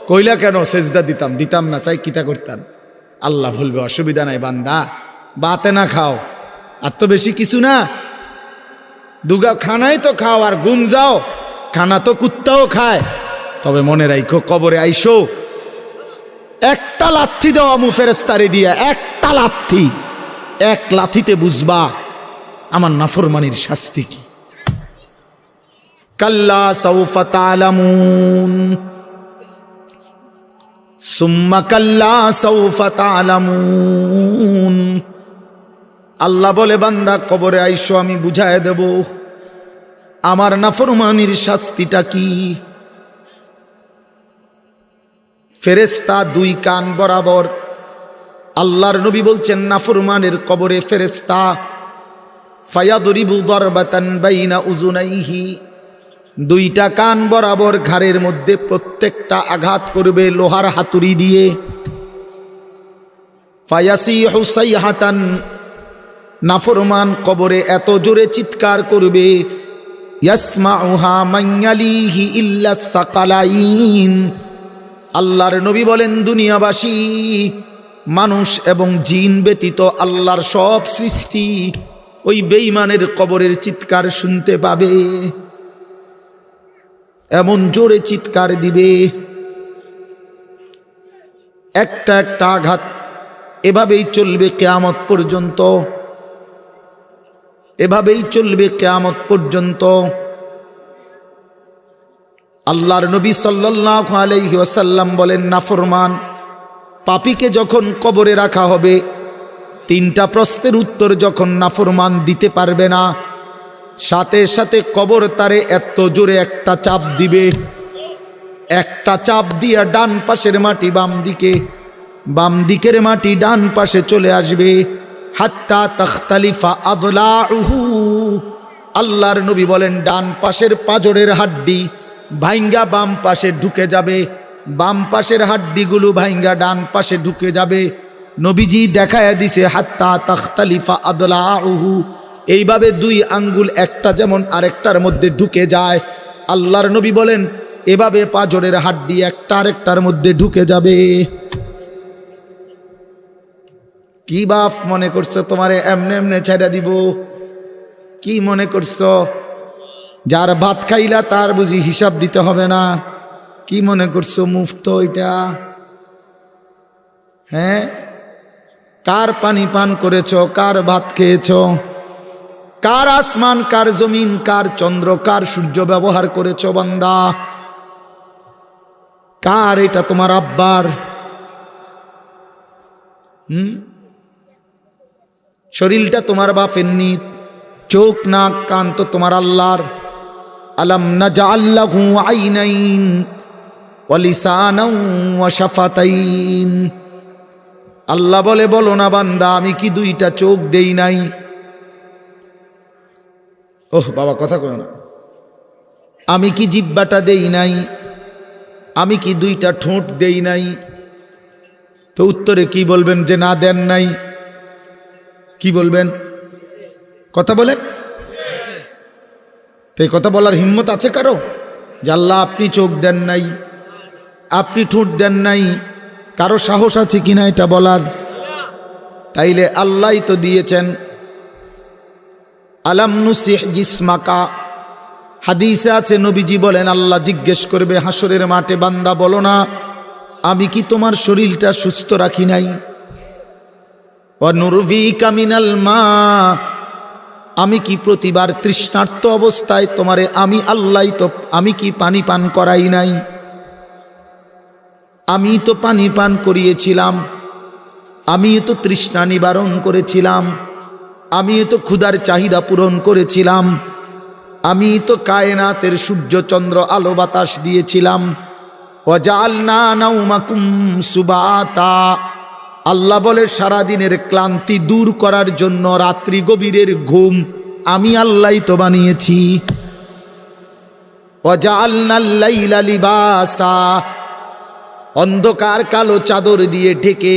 কইলা কেন সেজদা দিতাম না, চাই কিতা করতাম। আল্লাহ বলবে অসুবিধা নাই বান্দা, বাতে না খাও, আর তো বেশি কিছু না, দুগা খানাই তো খাও, আর গুম যাও, খানা তো কুত্তাও খায়। তবে মনে রাখো কবরে আইসো, একটা লাথি দেওয়া মু ফেরেস্তারে দিয়া, একটা লাথি, এক লাথিতে বুঝবা আমার নাফরমানির শাস্তি কি। কাল্লা সাউফা তা'লামুন সুম্মা কাল্লা সাউফা তা'লামুন। আল্লাহ বলে বান্দা কবরে আইসো, আমি বুঝায় দেব আমার নাফরমানির শাস্তিটা কি। ফেরেশতা 2 কান বরাবর, আল্লাহর নবী বলছেন নাফরমানের কবরে ফেরেশতা ফায়াদরিবু দারবাতান বাইনা উযুনাইহি, 2টা কান বরাবর ঘাড়ের মধ্যে প্রত্যেকটা আঘাত করবে লোহার হাতুড়ি দিয়ে। ফায়াসিহু সাইহাতান, নাফরমান কবরে এত জোরে চিৎকার করবে, ইয়াসমাউহা মান ইয়ালিহি ইল্লা সাকালাইন। আল্লাহর নবী বলেন দুনিয়াবাসী, মানুষ এবং জিন ব্যতীত আল্লাহর সব সৃষ্টি ওই বেঈমানের কবরের চিৎকার শুনতে পাবে, এমন জোরে চিৎকার দিবে। একটা একটা আঘাত এভাবেই চলবে কিয়ামত পর্যন্ত, এভাবেই চলবে কিয়ামত পর্যন্ত। আল্লাহর নবী সাল্লাল্লাহু আলাইহি ওয়াসাল্লাম বলেন নাফরমান পাপীকে যখন কবরে রাখা হবে, 3টা প্রশ্নের উত্তর যখন নাফরমান দিতে পারবে না, সাথে সাথে কবর তারে এত জোরে একটা চাপ দিবে, একটা চাপ দিয়া ডান পাশের মাটি বাম দিকে, বাম দিকের মাটি ডান পাশে চলে আসবে, হাত্তা তাখতালিফা আদলাউহু। আল্লাহর নবী বলেন ডান পাশের পাজরের হাড্ডি ভাইঙ্গা বাম পাশে ঢুকে যাবে, বাম পাশের হাড্ডিগুলো ভাইঙ্গা ডান পাশে ঢুকে যাবে। নবীজি দেখায়া দিছে হাত্তা তাখতালিফা আদলাউহু, এইভাবে দুই আঙ্গুল একটা যেমন আরেকটার মধ্যে ঢুকে যায়, আল্লাহর নবী বলেন এভাবে পাঁজরের হাড্ডি একটা আরেকটার মধ্যে ঢুকে যাবে। কি বাপ মনে করছো তোমারে এমনে এমনে ছেড়ে দিব? কি মনে করছো যার ভাত খাইলা তার বুঝি হিসাব দিতে হবে না? কি মনে করছো মুফত এটা? হ্যাঁ, কার পানি পান করেছ, কার ভাত খেয়েছ, কার আসমান, কার জমিন, কার চন্দ্র, কার সূর্য ব্যবহার করেছ বান্দা? কার এটা? তোমার আব্বার? শরীরটা তোমার বাপের নি, চোখ নাক কান তো তোমার আল্লাহর। আলাম নাজআল লাহু আইনাইন ওয়া লিসানান ওয়া শাফাতাইন। আল্লাহ বলে বলো না বান্দা আমি কি দুইটা চোখ দেই নাই? ওহ বাবা কথা কয় না। আমি কি জিহ্বাটা দেই নাই? আমি কি দুইটা ঠোঁট দেই নাই? তো উত্তরে কি বলবেন যে না দেন নাই? কি বলবেন? কথা বলেন। তো এই কথা বলার হিম্মত আছে কারো যে আল্লাহ আপনি চোখ দেন নাই, আপনি ঠোঁট দেন নাই? কারো সাহস আছে কিনা এটা বলার? তাইলে আল্লাহই তো দিয়েছেন। আলাম নুসিহ জিসমাকা, হাদিসে আছে নবীজি বলেন আল্লাহ জিজ্ঞেস করবে হাসরের মাঠে, বান্দা বলো না আমি কি তোমার শরীরটা সুস্থ রাখি নাই? ওয়া নুরভিকা মিনাল মা, আমি কি প্রতিবার তৃষ্ণার্ত অবস্থায় তোমারে আমি আল্লাহ তো আমি কি পানি পান করাই নাই? আমি তো পানি পান করিয়েছিলাম, আমি তো তৃষ্ণা নিবারণ করেছিলাম, আমি তো ক্ষুধার চাহিদা পূরণ করেছিলাম, আমি তো কায়নাতের সূর্য চন্দ্র আলো বাতাস দিয়েছিলাম। ওয়াজআলনা নাওমাকুম সুবাতা, আল্লাহ বলে সারাদিনের ক্লান্তি দূর করার জন্য রাত্রি গভীরের ঘুম আমি আল্লাহই তো বানিয়েছি। ওয়াজআলনাল লাইলা লিবাসা, অন্ধকার কালো চাদর দিয়ে ঢেকে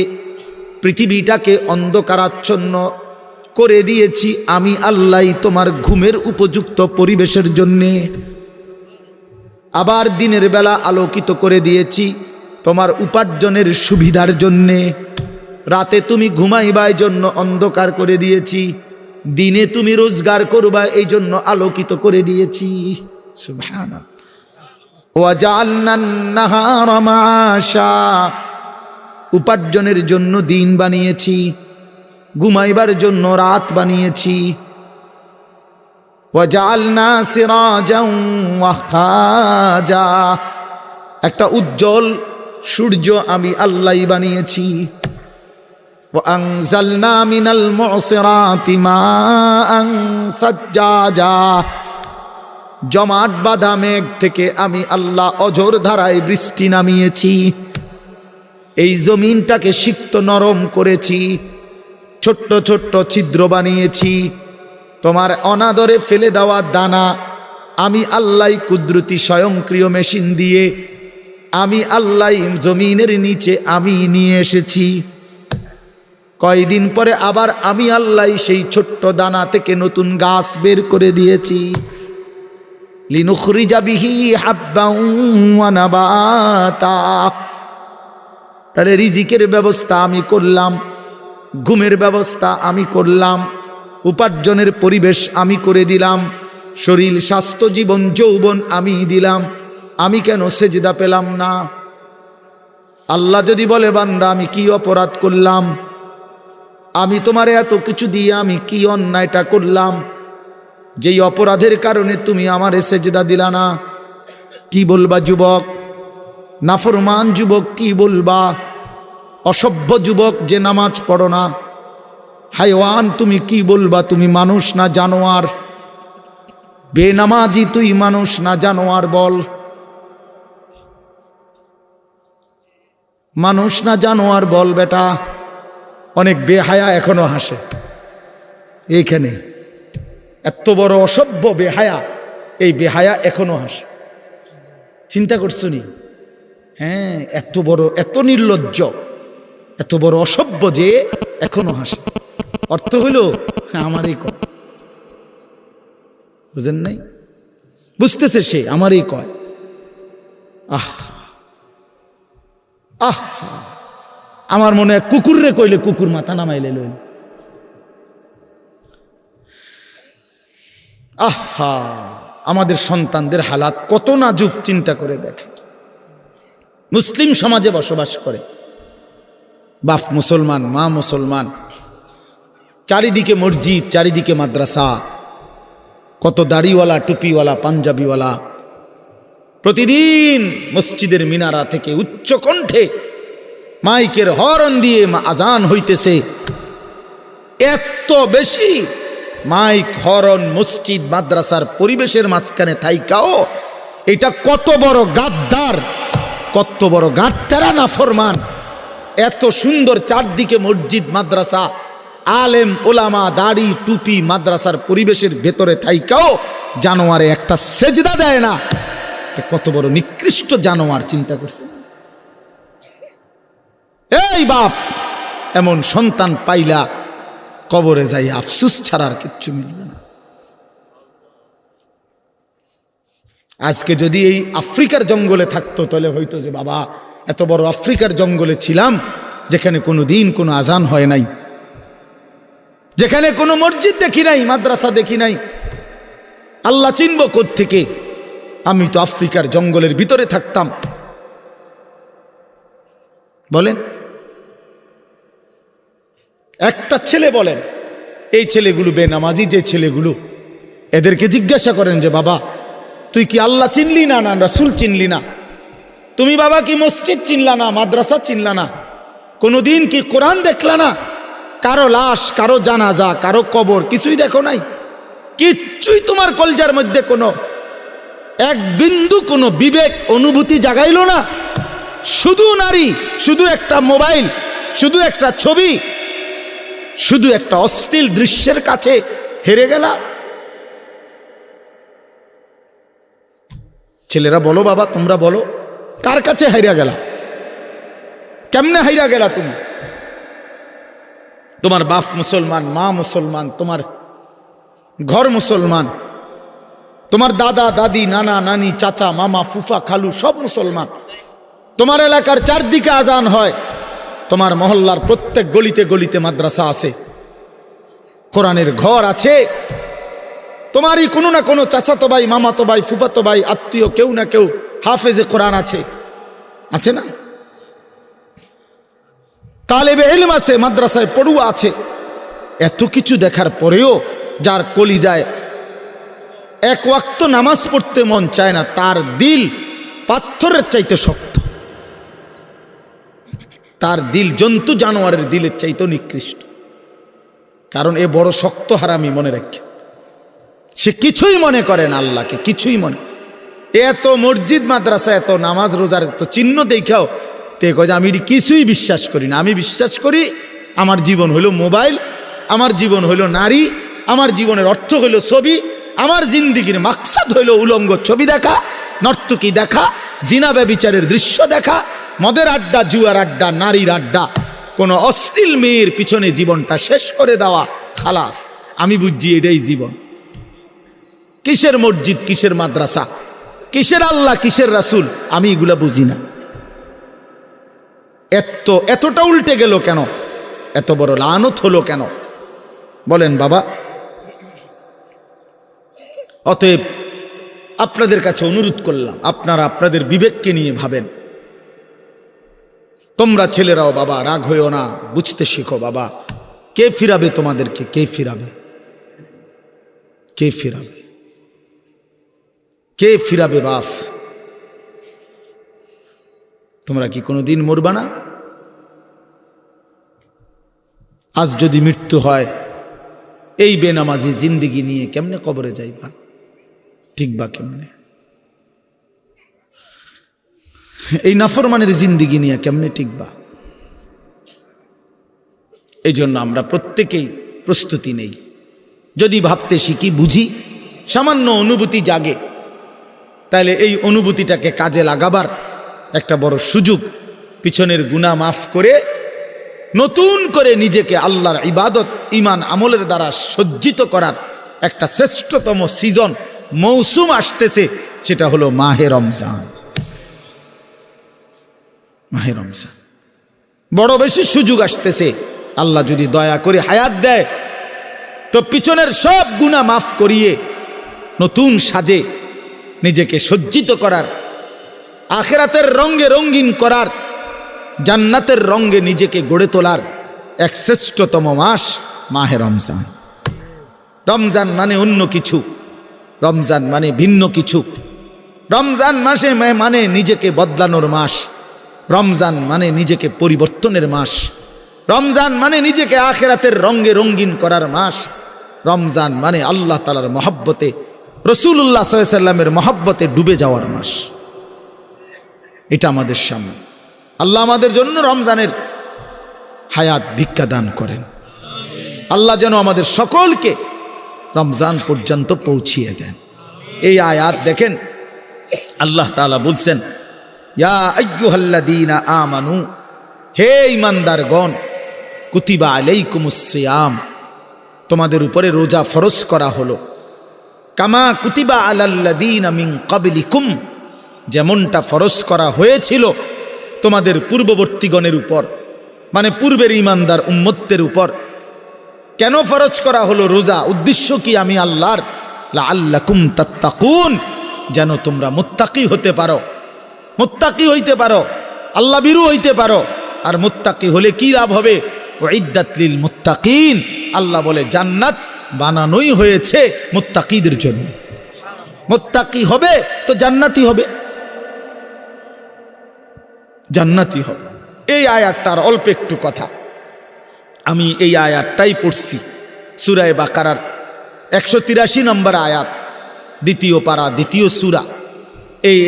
পৃথিবীটাকে অন্ধকারাচ্ছন্ন করে দিয়েছি আমি আল্লাহই তোমার ঘুমের উপযুক্ত পরিবেশের জন্যে। আবার দিনের বেলা আলোকিত করে দিয়েছি তোমার উপার্জনের সুবিধার জন্যে। রাতে তুমি ঘুমাইবার জন্য অন্ধকার করে দিয়েছি, দিনে তুমি রোজগার করবা এই জন্য আলোকিত করে দিয়েছি। সুবহানাল্লাহ। ওয়াজআলনান নাহারা মাআশা, উপার্জনের জন্য দিন বানিয়েছি, ঘুমাইবার জন্য রাত বানিয়েছি। ওয়াজআলনা সিরাজাও ওয়াহাজা, একটা উজ্জ্বল সূর্য আমি আল্লাহই বানিয়েছি। ওয়ানজালনা মিনাল মুসিরাতি মাআন সাজ্জাজা, জমাট বাঁধা মেঘ থেকে আমি আল্লাহ অঝোর ধারায় বৃষ্টি নামিয়েছি। এই জমিনটাকে সিক্ত নরম করেছি, ছোট্ট ছোট্ট ছিদ্র বানিয়েছি। তোমার অনাদরে ফেলে দেওয়া দানা আমি আল্লাহ কুদরতি স্বয়ংক্রিয় মেশিন দিয়ে আমি আল্লাহ জমিনের নিচে আমি নিয়ে এসেছি। কয়দিন পরে আবার আমি আল্লাহ সেই ছোট্ট দানা থেকে নতুন গাছ বের করে দিয়েছি। লিনুখরিজা বিহি হাব্বান ওয়া নাবাতা, তাহলে রিজিকের ব্যবস্থা আমি করলাম, ঘুমের ব্যবস্থা আমি করলাম, উপার্জনের পরিবেশ আমি করে দিলাম, শরীর স্বাস্থ্য জীবন যৌবন আমি দিলাম। আমি কেন সেজদা পেলাম না? আল্লাহ যদি বলে বান্দা আমি কি অপরাধ করলাম, আমি তোমার এত কিছু দিয়ে আমি কি অন্যায়টা করলাম যেই অপরাধের কারণে তুমি আমার সেজদা দিলা না? কি বলবা যুবক? নাফরমান যুবক কি বলবা? অসভ্য যুবক যে নামাজ পড়ো না, হায়ওয়ান তুমি কি বলবা? তুমি মানুষ না জানোয়ার? বেনামাজি তুই মানুষ না জানোয়ার? বল, মানুষ না জানোয়ার বল বেটা। অনেক বেহায়া এখনো হাসে এইখানে, এত বড় অসভ্য বেহায়া, এই বেহায়া এখনো হাসে। চিন্তা করছো নি? হ্যাঁ, এত বড়, এত নির্লজ্জ, এত বড় অসভ্য যে এখনো হাসে। অর্থ হইল আমার এই বুঝেন নাই? বুঝতেছে সে, আমারই কয়। আহ আহ আমার মনে হয় কুকুর রে কইলে কুকুর মাথা নামাইলে লইল। আহা, আমাদের সন্তানদের হালাত কত নাজুক, চিন্তা করে দেখে। মুসলিম সমাজে বসবাস করে, বাপ মুসলমান, মা মুসলমান, চারিদিকে মসজিদ, চারিদিকে মাদ্রাসা, কত দাড়িওয়ালা, টুপিওয়ালা, পাঞ্জাবিওয়ালা, প্রতিদিন মসজিদের মিনারা থেকে উচ্চ কণ্ঠে মাইকের হর্ন দিয়ে আজান হইতেছে। এত বেশি মাইক, হর্ন, মসজিদ, মাদ্রাসার পরিবেশের মাঝখানে থাইকাও এটা কত বড় গাদ্দার, কত বড় গাদ্দারা নাফরমান। এত সুন্দর চারদিকে মসজিদ, মাদ্রাসা, আলেম ওলামা, দাড়ি, টুপি, মাদ্রাসার পরিবেশের ভেতরে থাইকাও জানোয়ারে একটা সেজদা দেয় না। কত বড় নিকৃষ্ট জানোয়ার, চিন্তা করছেন? এই বাপ, এমন সন্তান পাইলা কবরে যাই আফসুস ছাড়া আর কিচ্ছু মিলবে না। আজকে যদি এই আফ্রিকার জঙ্গলে থাকতো তাহলে হয়তো যে বাবা এত বড় আফ্রিকার জঙ্গলে ছিলাম, যেখানে কোনো দিন কোনো আজান হয় নাই, যেখানে কোনো মসজিদ দেখি নাই, মাদ্রাসা দেখি নাই, আল্লাহ চিনব কোত্থেকে? আমি তো আফ্রিকার জঙ্গলের ভিতরে থাকতাম। বলেন, একটা ছেলে বলেন, এই ছেলেগুলো বেনামাজি যে ছেলেগুলো, এদেরকে জিজ্ঞাসা করেন যে বাবা তুই কি আল্লাহ চিনলি না, না রাসূল চিনলি না? তুমি বাবা কি মসজিদ চিনলা না, মাদ্রাসা চিনলা না? কোনোদিন কি কোরআন দেখলা না? কারো লাশ, কারো জানাজা, কারো কবর কিছুই দেখো নাই? কিচ্ছুই তোমার কলজার মধ্যে কোনো এক বিন্দু কোনো বিবেক, অনুভূতি জাগাইল না? শুধু নারী, শুধু একটা মোবাইল, শুধু একটা ছবি, শুধু একটা অশ্লীল দৃশ্যের কাছে হেরে গেলা। ছেলেরা বলো বাবা, তোমরা বলো, কার কাছে হাইরা গেলা? কেমনে হাইরা গেলা তুমি? তোমার বাপ মুসলমান, মা মুসলমান, তোমার ঘর মুসলমান, তোমার দাদা দাদি, নানা নানি, চাচা মামা, ফুফা খালু সব মুসলমান। তোমার এলাকার চারদিকে আজান হয়, তোমার মহল্লার প্রত্যেক গলিতে গলিতে মাদ্রাসা আছে, কোরআনের ঘর আছে, তোমারই কোনো না কোনো চাচাতো ভাই, মামাতো ভাই, ফুফাতো ভাই, আত্মীয় কেউ না কেউ হাফেজে কোরআন আছে, আছে না? তালেবে ইলম আছে, মাদ্রাসায় পড়ুয়া আছে। এত কিছু দেখার পরেও যার কলিজায় এক ওয়াক্ত নামাজ পড়তে মন চায় না, তার দিল পাথরের চাইতে শক্ত, তার দিল জন্তু জানোয়ারের দিলের চাইতে নিকৃষ্ট। কারণ এ বড় শক্ত হারামি, মনে রাখে। সে কিছুই মনে করে না আল্লাহকে, কিছুই মনে। এত মসজিদ মাদ্রাসা, এত নামাজ রোজার এত চিহ্ন দেখাও তে কয় যে আমি কিছুই বিশ্বাস করি না। আমি বিশ্বাস করি আমার জীবন হইল মোবাইল, আমার জীবন হইল নারী, আমার জীবনের অর্থ হইল ছবি, আমার জিন্দিগির মাকসাদ হইল উলঙ্গ ছবি দেখা, নর্তকী দেখা, জিনা ব্যভিচারের দৃশ্য দেখা, মদের আড্ডা, জুয়ার আড্ডা, নারীর আড্ডা, কোনো অশ্লীল মেয়ের পিছনে জীবনটা শেষ করে দেওয়া, খালাস। আমি বুঝছি এটাই জীবন। কিসের মসজিদ, কিসের মাদ্রাসা, কিসের আল্লাহ, কিসের রাসূল, আমি এগুলা বুঝি না। এতটা উল্টে গেল কেন? এত বড় লানত হলো কেন? বলেন বাবা। অতএব আপনাদের কাছে অনুরোধ করলাম, আপনারা আপনাদের বিবেককে নিয়ে ভাবেন। তোমরা ছেলেরাও বাবা রাগ হইও না, বুঝতে শিখো বাবা। কে ফিরাবে তোমাদেরকে? কে ফিরাবে? কে ফিরাবে? কে ফিরাবে বাপ? তোমরা কি কোনোদিন মরবা না? আজ যদি মৃত্যু হয়, এই বেনামাজি জিন্দিগি নিয়ে কেমনে কবরে যাইবা? ঠিকবা কেমনে? এই নাফরমানের জিন্দিগি নিয়ে কেমনে ঠিকবা? এই জন্য আমরা প্রত্যেকেই প্রস্তুতি নেই। যদি ভাবতে শিখি, বুঝি, সামান্য অনুভূতি জাগে, তাহলে এই অনুভূতিটাকে কাজে লাগাবার একটা বড় সুযোগ, পিছনের গুনাহ মাফ করে নতুন করে নিজেকে আল্লাহর ইবাদত, ঈমান, আমলের দ্বারা সজ্জিত করার একটা শ্রেষ্ঠতম সিজন মৌসুম আসতেছে, সেটা হলো মাহে রমজান। মাহে রমজান বড় বেশি সুযোগ আসতেছে। আল্লাহ যদি দয়া করে হায়াত দেয় তো পিছনের সব গুনাহ মাফ করিয়ে নতুন সাজে নিজেকে সজ্জিত করার, আখিরাতের রঙে রঙিন করার, জান্নাতের রঙে নিজেকে গড়ে তোলার এক শ্রেষ্ঠতম মাস মাহে রমজান। রমজান মানে অন্য কিছু, রমজান মানে ভিন্ন কিছু। রমজান মাসে মানে নিজেকে বদলানোর মাস, রমজান মানে নিজেকে পরিবর্তনের মাস, রমজান মানে নিজেকে আখিরাতের রঙে রঙিন করার মাস, রমজান মানে আল্লাহ তাআলার মহব্বতে, রাসূলুল্লাহ সাল্লাল্লাহু আলাইহি সাল্লামের মহব্বতে ডুবে যাওয়ার মাস। এটা আমাদের সামনে। আল্লাহ আমাদের জন্য রমজানের হায়াত ভিক্ষা দান করেন। আল্লাহ যেন আমাদের সকলকে রমজান পর্যন্ত পৌঁছিয়ে দেন। এই আয়াত দেখেন, আল্লাহ তাআলা বলছেন, ইয়া আইয়ুহাল্লাযীনা আমানু, হে ঈমানদারগণ, কুতিবা আলাইকুমুস সিয়াম, তোমাদের উপরে রোজা ফরজ করা হলো, কামা কুতিবা আলাল্লাযীনা মিন ক্বাবলিকুম, যেমনটা ফরজ করা হয়েছিল তোমাদের পূর্ববর্তীগণের উপর, মানে পূর্বের ঈমানদার উম্মতের উপর। কেন ফরজ করা হলো রোজা? উদ্দেশ্য কি? আমি আল্লাহর, লাআল্লাকুম তাত্তাকুন, যেন তোমরা মুত্তাকি হতে পারো, মুত্তাকি হইতে পারো, আল্লাহ ভীরু হইতে পারো। আর মুত্তাকি হলে কি লাভ হবে? উইদ্দাত লিল মুত্তাকিন, আল্লাহ বলে জান্নাত বানানোই হয়েছে মুত্তাকিদের জন্য। মুত্তাকি হবে তো জান্নাতি হবে, জান্নাতি হবে। এই আয়াতটার অল্প একটু কথা, আমি এই আয়াতটাই পড়ছি, সূরা বাকারার 183 নম্বর আয়াত, দ্বিতীয় পারা, দ্বিতীয় সূরা।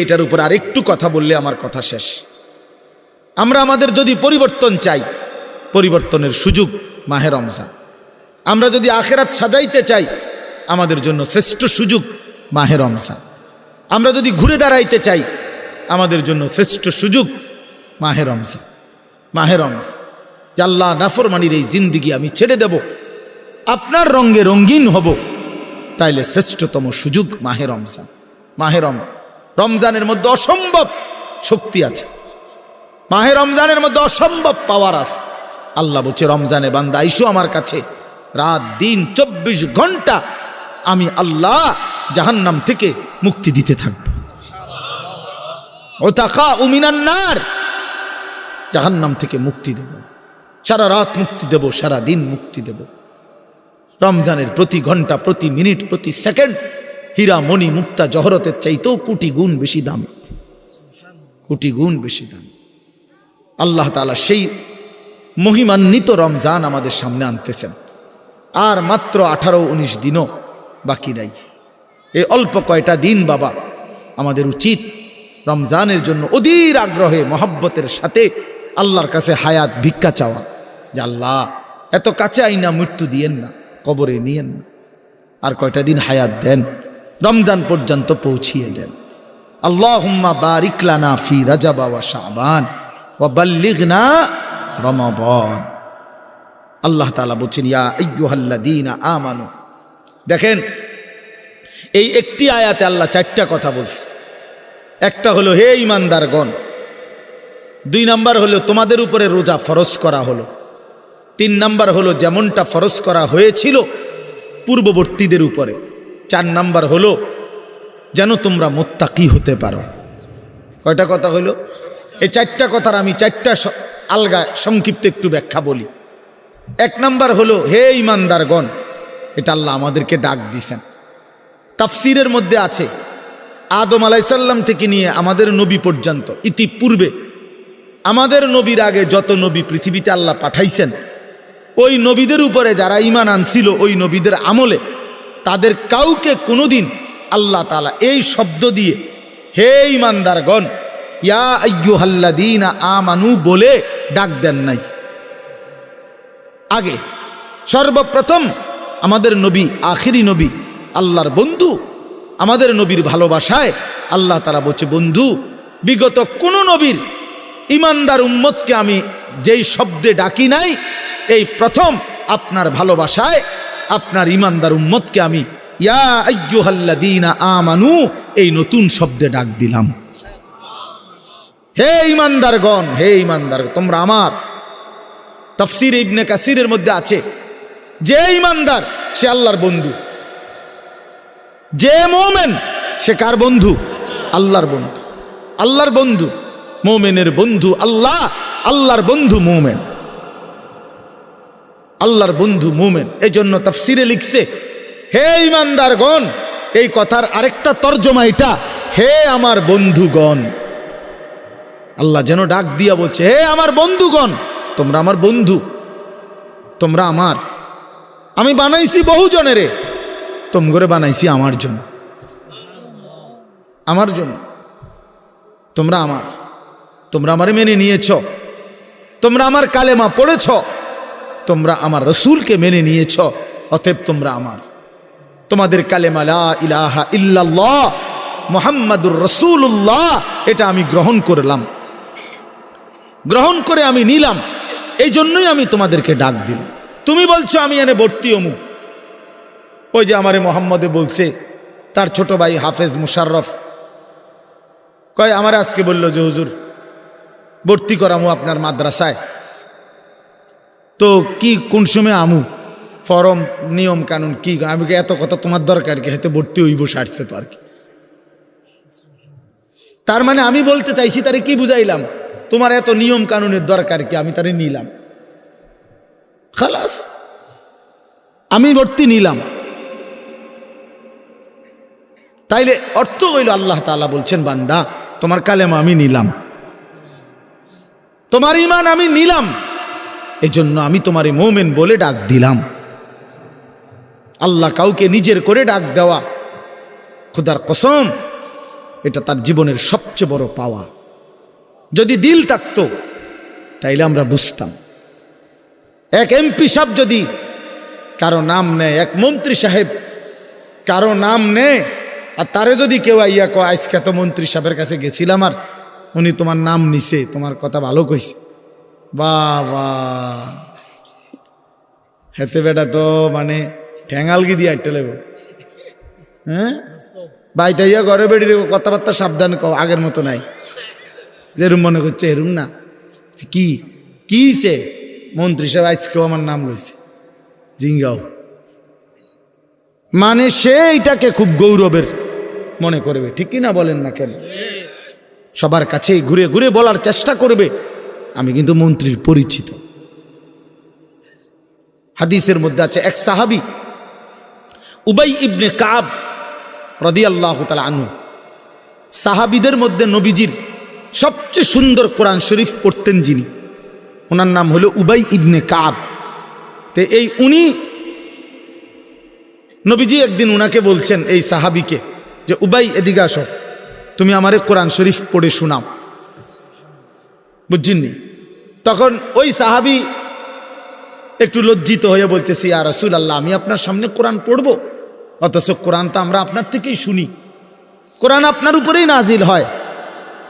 এটার উপর আর একটু কথা বললে আমার কথা শেষ। আমরা আমাদের যদি পরিবর্তন চাই, পরিবর্তনের সুযোগ মাহে রমজান। আমরা যদি আখিরাত সাজাইতে চাই, আমাদের জন্য শ্রেষ্ঠ সুযোগ মাহে রমজান। আমরা যদি ঘুরে দাঁড়াইতে চাই, আমাদের জন্য শ্রেষ্ঠ সুযোগ মাহে রমজান। মাহে রমজান, আল্লাহ নাফরমানির এই জিন্দিগি আমি ছেড়ে দেব, আপনার রঙে রঙিন হব, তাইলে শ্রেষ্ঠতম সুযোগ মাহে রমজান। মাহে রমজানের মধ্যে অসম্ভব শক্তি আছে, মাহে রমজানের মধ্যে অসম্ভব পাওয়ার আছে। আল্লাহ বলছে, রমজানে বান্দা আইসো আমার কাছে, রাত দিন 24 ঘন্টা আমি আল্লাহ জাহান্নাম থেকে মুক্তি দিতে থাকবো। ওতাকা উমিনান নার, জাহান্নাম থেকে মুক্তি দেব, সারা রাত মুক্তি দেব, সারা দিন মুক্তি দেব। রমজানের প্রতি ঘন্টা, প্রতি মিনিট, প্রতি সেকেন্ড হীরা মণি মুক্তা জহরতের চাইতেও কোটি গুণ বেশি দামি, কোটি গুণ বেশি দামি। আল্লাহ তাআলা সেই মহিমান্বিত রমজান আমাদের সামনে আনতেছেন। আর মাত্র 18-19 দিনও বাকি নাই। এই অল্প কয়টা দিন বাবা, আমাদের উচিত রমজানের জন্য অধীর আগ্রহে মহব্বতের সাথে আল্লাহর কাছে হায়াত ভিক্ষা চাওয়া, যে আল্লাহ এত কাছে আইনা মৃত্যু দিয়েন না, কবরে নিয়েন না, আর কয়টা দিন হায়াত দেন, রমজান পর্যন্ত পৌঁছিয়ে দেন। আল্লাহুম্মা বারিক লানা ফি রাজাব ওয়া শাবান ওয়া বাল্লিগনা রমাদান। আল্লাহ তাআলা বলেন, ইয়া আইয়ুহাল্লাযীনা আমানু। দেখেন, এই একটি আয়াতে আল্লাহ 4টা কথা বলছে। একটা হলো হে ঈমানদারগণ, 2 নাম্বার হলো তোমাদের উপরে রোজা ফরজ করা হলো, 3 নাম্বার হলো যেমনটা ফরজ করা হয়েছিল পূর্ববর্তীদের উপরে, 4 নাম্বার হলো যেন তোমরা মুত্তাকি হতে পারো। কয়টা কথা হলো? এই 4টা কথার আমি 4টা আলগা সংক্ষিপ্ত একটু ব্যাখ্যা বলি। 1 নাম্বার হলো হে ঈমানদারগণ, এটা আল্লাহ আমাদেরকে ডাক দিয়েছেন। তাফসিরের মধ্যে আছে আদম আলাইহিস সালাম থেকে নিয়ে আমাদের নবী পর্যন্ত, ইতিপূর্বে আমাদের নবীর আগে যত নবী পৃথিবীতে আল্লাহ পাঠাইছেন, ওই নবীদের উপরে যারা ঈমান আনছিল, ওই নবীদের আমলে তাদের কাউকে কোনোদিন আল্লাহ তাআলা এই শব্দ দিয়ে হে ঈমানদারগণ, ইয়া আইয়ুহাল্লাযীনা আমানু বলে ডাক দেন নাই। আগে সর্বপ্রথম আমাদের নবী, আখিরি নবী, আল্লাহর বন্ধু, আমাদের নবীর ভালোবাসায় আল্লাহ তাআলা বলছে, বন্ধু, বিগত কোন নবীর ঈমানদার উম্মতকে আমি যেই শব্দে ডাকি নাই, এই প্রথম আপনার ভালোবাসায় আপনার ঈমানদার উম্মতকে আমি ইয়া আইয়ুহাল্লাযীনা আমানু, এই নতুন শব্দে ডাক দিলাম। হে ঈমানদারগণ, হে ঈমানদার, তোমরা আমার। তাফসীর ইবনে কাসিরের মধ্যে আছে, যে ঈমানদার সে আল্লাহর বন্ধু, যে মুমিন সে কার বন্ধু? আল্লাহর বন্ধু। আল্লাহর বন্ধু, মুমিনের বন্ধু আল্লাহ, আল্লাহর বন্ধু মুমিন, আল্লাহর বন্ধু মুমিন। এই জন্য তাফসীরে লিখছে, হে ঈমানদারগণ, এই কথার আরেকটা তর্জমা এটা, হে আমার বন্ধুগণ। আল্লাহ যেন ডাক দিয়া বলছে, হে আমার বন্ধুগণ, তোমরা আমার বন্ধু, তোমরা আমার। আমি বানাইছি বহু জনেরে, তোমগরে বানাইছি আমার জন্য, আমার জন্য। তোমরা আমার, তোমরা আমারে মেনে নিয়েছ, তোমরা আমার কালেমা পড়েছ, তোমরা আমার রসুলকে মেনে নিয়েছ, অতএব তোমরা আমার। তোমাদের কালেমা লা ইলাহা ইল্লাল্লাহ মুহাম্মাদুর রাসূলুল্লাহ, এটা আমি গ্রহণ করলাম, গ্রহণ করে আমি নিলাম। এই জন্যই আমি তোমাদেরকে ডাক দিলাম। তুমি বলছো আমি এনে ভর্তি অমুক। ওই যে আমারে মোহাম্মদে বলছে, তার ছোট ভাই হাফেজ মুশাররফ কয়, আমার আজকে বললো যে হুজুর ভর্তি করামু আপনার মাদ্রাসায়, তো কি কোন সময় আমু, ফরম নিয়ম কানুন কি? আমি এত কথা তোমার দরকার কি, হয়তো ভর্তি হইব সারছে তো আর কি। তার মানে আমি বলতে চাইছি, তারে কি বুঝাইলাম, তোমার এত নিয়ম কানুনের দরকার কি, আমি তারে নিলাম, খালাস, আমি ভর্তি নিলাম। তাইলে অর্থ হইল, আল্লাহ তাআলা বলছেন, বান্দা তোমার কালেমা আমি নিলাম, তোমার ঈমান আমি নিলাম, এজন্য আমি তোমারে মুমিন বলে ডাক দিলাম। আল্লাহ কাউকে নিজের করে ডাক দেওয়া, খোদার কসম, এটা তার জীবনের সবচেয়ে বড় পাওয়া। যদি দিল থাকতো তাইলে আমরা বুঝতাম। এক এমপি সাহেব যদি কারো নাম নেয়, এক মন্ত্রী সাহেব কারো নাম নেয়, আর তারে যদি কেউ আইয়া কয়, আজকে তো মন্ত্রী সাহেবের কাছে গেছিলাম আর উনি তোমার নাম নিছে, তোমার কথা ভালো কইছে, বাবা হেতে বেটা তো মানে ঠ্যাঙালগি দিয়ে আটতে লেব। হ্যাঁ ভাই, তাইয়া ঘরে বেড়ি কথাবার্তা সাবধান কও, আগের মতো নাই, যেরুম মনে করছে এরুম না। কি কিছে মন্ত্রী সাহেব আজকেও আমার নাম লইছে, জিঙ্গাও, মানে সে এটাকে খুব গৌরবের মনে করবে, ঠিক কিনা বলেন না কেন? সবার কাছেই ঘুরে ঘুরে বলার চেষ্টা করবে, আমি কিন্তু মন্ত্রীর পরিচিত। হাদিসের মধ্যে আছে, এক সাহাবী উবাই ইবনে কাব রাদিয়াল্লাহু তাআলা আনহু, সাহাবীদের মধ্যে নবীজির সবচেয়ে সুন্দর কোরআন শরীফ পড়তেন যিনি, ওনার নাম হলো উবাই ইবনে কাব। তো এই উনি, নবীজি একদিন উনাকে বলছেন, এই সাহাবীকে, যে উবাই এদিকে আসো, তুমি আমারে কোরআন শরীফ পড়ে শোনাও, বুঝছেননি? তখন ওই সাহাবী একটু লজ্জিত হয়ে বলতেছি, ইয়া রাসূলুল্লাহ, আমি আপনার সামনে কোরআন পড়ব, অথচ কোরআন তো আমরা আপনার থেকেই শুনি, কোরআন আপনার উপরেই নাজিল হয়,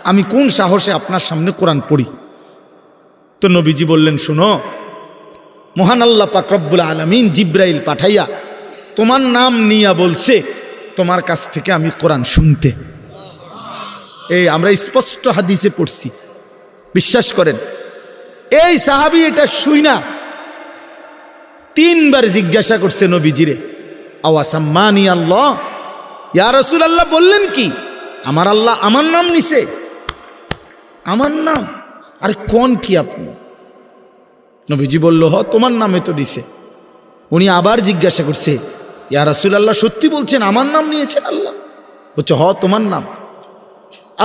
আমি কোন সাহসে আপনার সামনে কোরআন পড়ি? তো নবীজি বললেন, শোনো, মহান আল্লাহ পাক রব্বুল আলামিন জিব্রাইল পাঠাইয়া তোমার নাম নিয়া বলছে তোমার কাছ থেকে আমি কোরআন শুনতে। এই আমরা স্পষ্ট হাদিসে পড়ছি, বিশ্বাস করেন। এই সাহাবী এটা শুই না 3 বার জিজ্ঞাসা করছে নবীজিরে, আওয়াসাম্মানি আল্লাহ, ইয়া রাসূলুল্লাহ বললেন কি আমার আল্লাহ আমার নাম নিছে? আমার নাম? আরে কোন কি আপনি? নবীজি বলল, হ তোমার নামে তো দিছে। উনি আবার জিজ্ঞাসা করছে, ইয়া রাসূলুল্লাহ সত্যি বলছেন আমার নাম নিয়েছেন আল্লাহ? বলছে, হ তোমার নাম।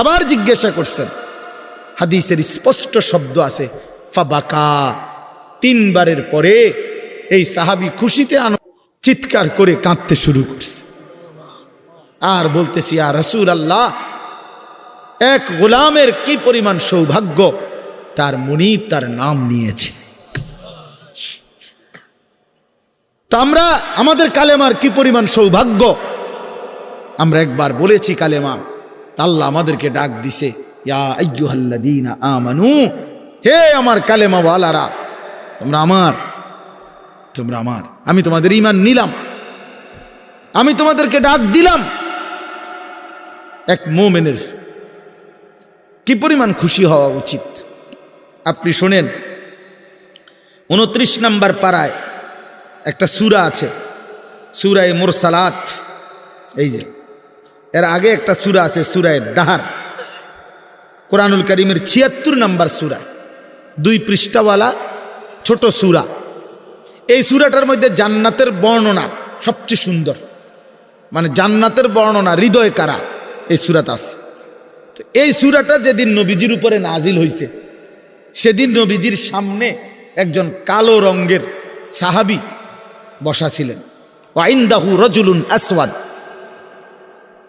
আবার জিজ্ঞাসা করছেন, হাদিসের স্পষ্ট শব্দ আছে, ফাবাকা। 3 বারের পরে এই সাহাবী খুশিতে চিৎকার করে কাঁদতে শুরু করছে, আর বলতেছি, ইয়া রাসূলুল্লাহ, এক গোলামের কি পরিমাণ সৌভাগ্য, তার মুনিব তার নাম নিয়েছে। তা আমরা, আমাদের কালেমার কি পরিমাণ সৌভাগ্য, আমরা একবার বলেছি কালেমা, আল্লাহ আমাদেরকে ডাক দিছে, ইয়া আইয়ুহাল্লাযীনা আমানু, হে আমার কালেমা ওয়ালারা, তোমরা আমার, তোমরা আমার, আমি তোমাদের ঈমান নিলাম। আমি তোমাদেরকে ডাক দিলাম। এক মুমিনের কি পরিমাণ খুশি হওয়া উচিত আপনি শোনেন। 29 নম্বর পারায় একটা সূরা আছে, সূরায়ে মুরসালাত। এই যে এর আগে একটা সূরা আছে, সূরায়ে দাহর। কোরআনুল কারীমের 76 নম্বর সূরা, 2 পৃষ্ঠাওয়ালা ছোট সূরা। এই সূরাটার মধ্যে জান্নাতের বর্ণনা সবচেয়ে সুন্দর, মানে জান্নাতের বর্ণনা হৃদয় কারা এই সূরাতে আছে। তো এই সূরাটা যেদিন নবীজির উপরে নাজিল হয়েছে, সেদিন নবীজির সামনে একজন কালো রঙের সাহাবী বসা ছিলেন। ওয়া ইনদাহু রাজুলুন আসওয়াদ,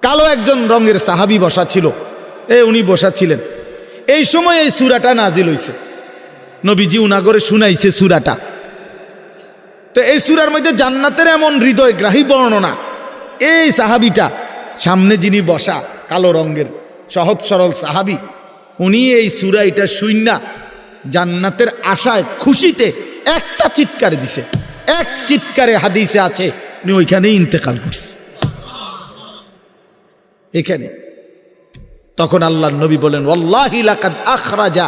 কালো একজন রঙের সাহাবী বসা ছিল, উনি বসা ছিলেন। এই সময় এই সূরাটা নাজিল হয়েছে, নবীজি উনাগরে শুনাইছে সূরাটা। তো এই সূরার মধ্যে জান্নাতের এমন হৃদয়গ্রাহী বর্ণনা। এই সাহাবীটা সামনে যিনি বসা কালো রঙের সহজ সরল সাহাবী, উনি এই সূরা এটা শুইনা জান্নাতের আশায় খুশিতে একটা চিৎকার দিছে। এক চিৎকারে হাদিসে আছে উনি ওইখানেই ইন্তেকাল করছে, এখানে। তখন আল্লাহর নবী বলেন, ওয়াল্লাহি লাকাদ আখরাজা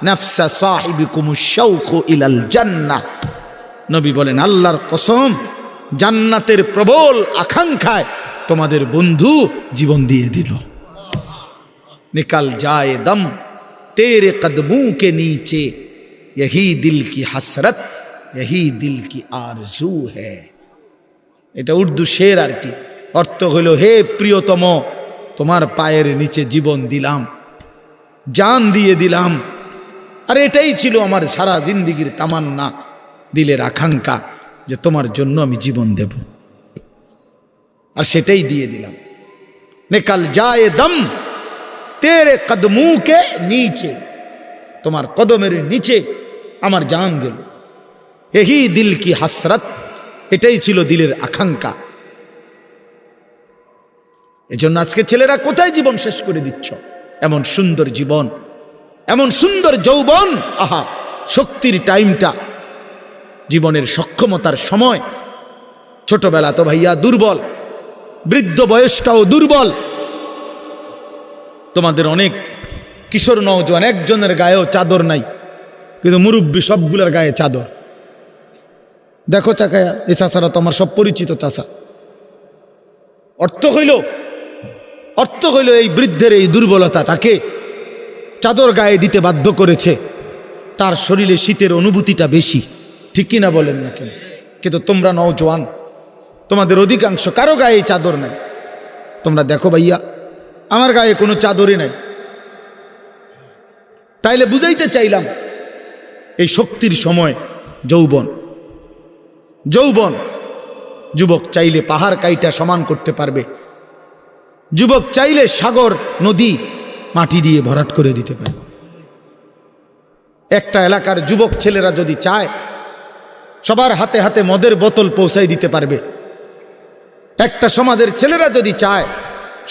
নাফসা সাহিবিকুমুশ শাওকু ইলাল জান্নাহ। নবী বলেন, আল্লাহর কসম, জান্নাতের প্রবল আকাঙ্ক্ষায় তোমাদের বন্ধু জীবন দিয়ে দিল। নিকাল যায় দম তেরে কদমোं के नीचे, यही दिल की हसरत, यही दिल की आरजू है। এটা উর্দু শের আর কি। অর্থ হইল, হে প্রিয়তম, তোমার পায়ের নিচে জীবন দিলাম, জান দিয়ে দিলাম। আর এটাই ছিল আমার সারা জিন্দেগীর তামান্না, দিলের আকাঙ্ক্ষা, যে তোমার জন্য আমি জীবন দেব। আর সেটাই দিয়ে দিলাম। নিকাল যায় দম তেরে কদমোं के नीचे, তোমার কদমের নিচে আমার জান গেল। এহি দিল কি হাসরত, এটাই ছিল দিলের আকাঙ্ক্ষা। এজন্য আজকে ছেলেরা কোথায় জীবন শেষ করে দিচ্ছ? এমন সুন্দর জীবন, এমন সুন্দর যৌবন, আহা, শক্তির টাইমটা, জীবনের সক্ষমতার সময়। ছোটবেলা তো ভাইয়া দুর্বল, বৃদ্ধ বয়সটাও দুর্বল। তোমাদের অনেক কিশোর নওজোয়ান একজনের গায়েও চাদর নাই, কিন্তু মুরব্বী সবগুলোর গায়ে চাদর। দেখো চাকায়া, এই চাচারা তো আমার সব পরিচিত চাচা। অর্থ হইল এই বৃদ্ধের এই দুর্বলতা তাকে চাদর গায়ে দিতে বাধ্য করেছে। তার শরীরে শীতের অনুভূতিটা বেশি, ঠিক কিনা বলেন না কেন? কিন্তু তোমরা নওজোয়ান, তোমাদের অধিকাংশ কারো গায়ে চাদর নাই। তোমরা দেখো ভাইয়া, আমার গায়ে কোনো চাদরই নাই। তাইলে বুঝাইতে চাইলাম, এই শক্তির সময় যৌবন। যুবক চাইলে পাহাড় কাইটা সমান করতে পারবে, যুবক চাইলে সাগর নদী মাটি দিয়ে ভরাট করে দিতে পারে। একটা এলাকার যুবক ছেলেরা যদি চায়, সবার হাতে হাতে মদের বোতল পৌঁছাই দিতে পারবে। একটা সমাজের ছেলেরা যদি চায়,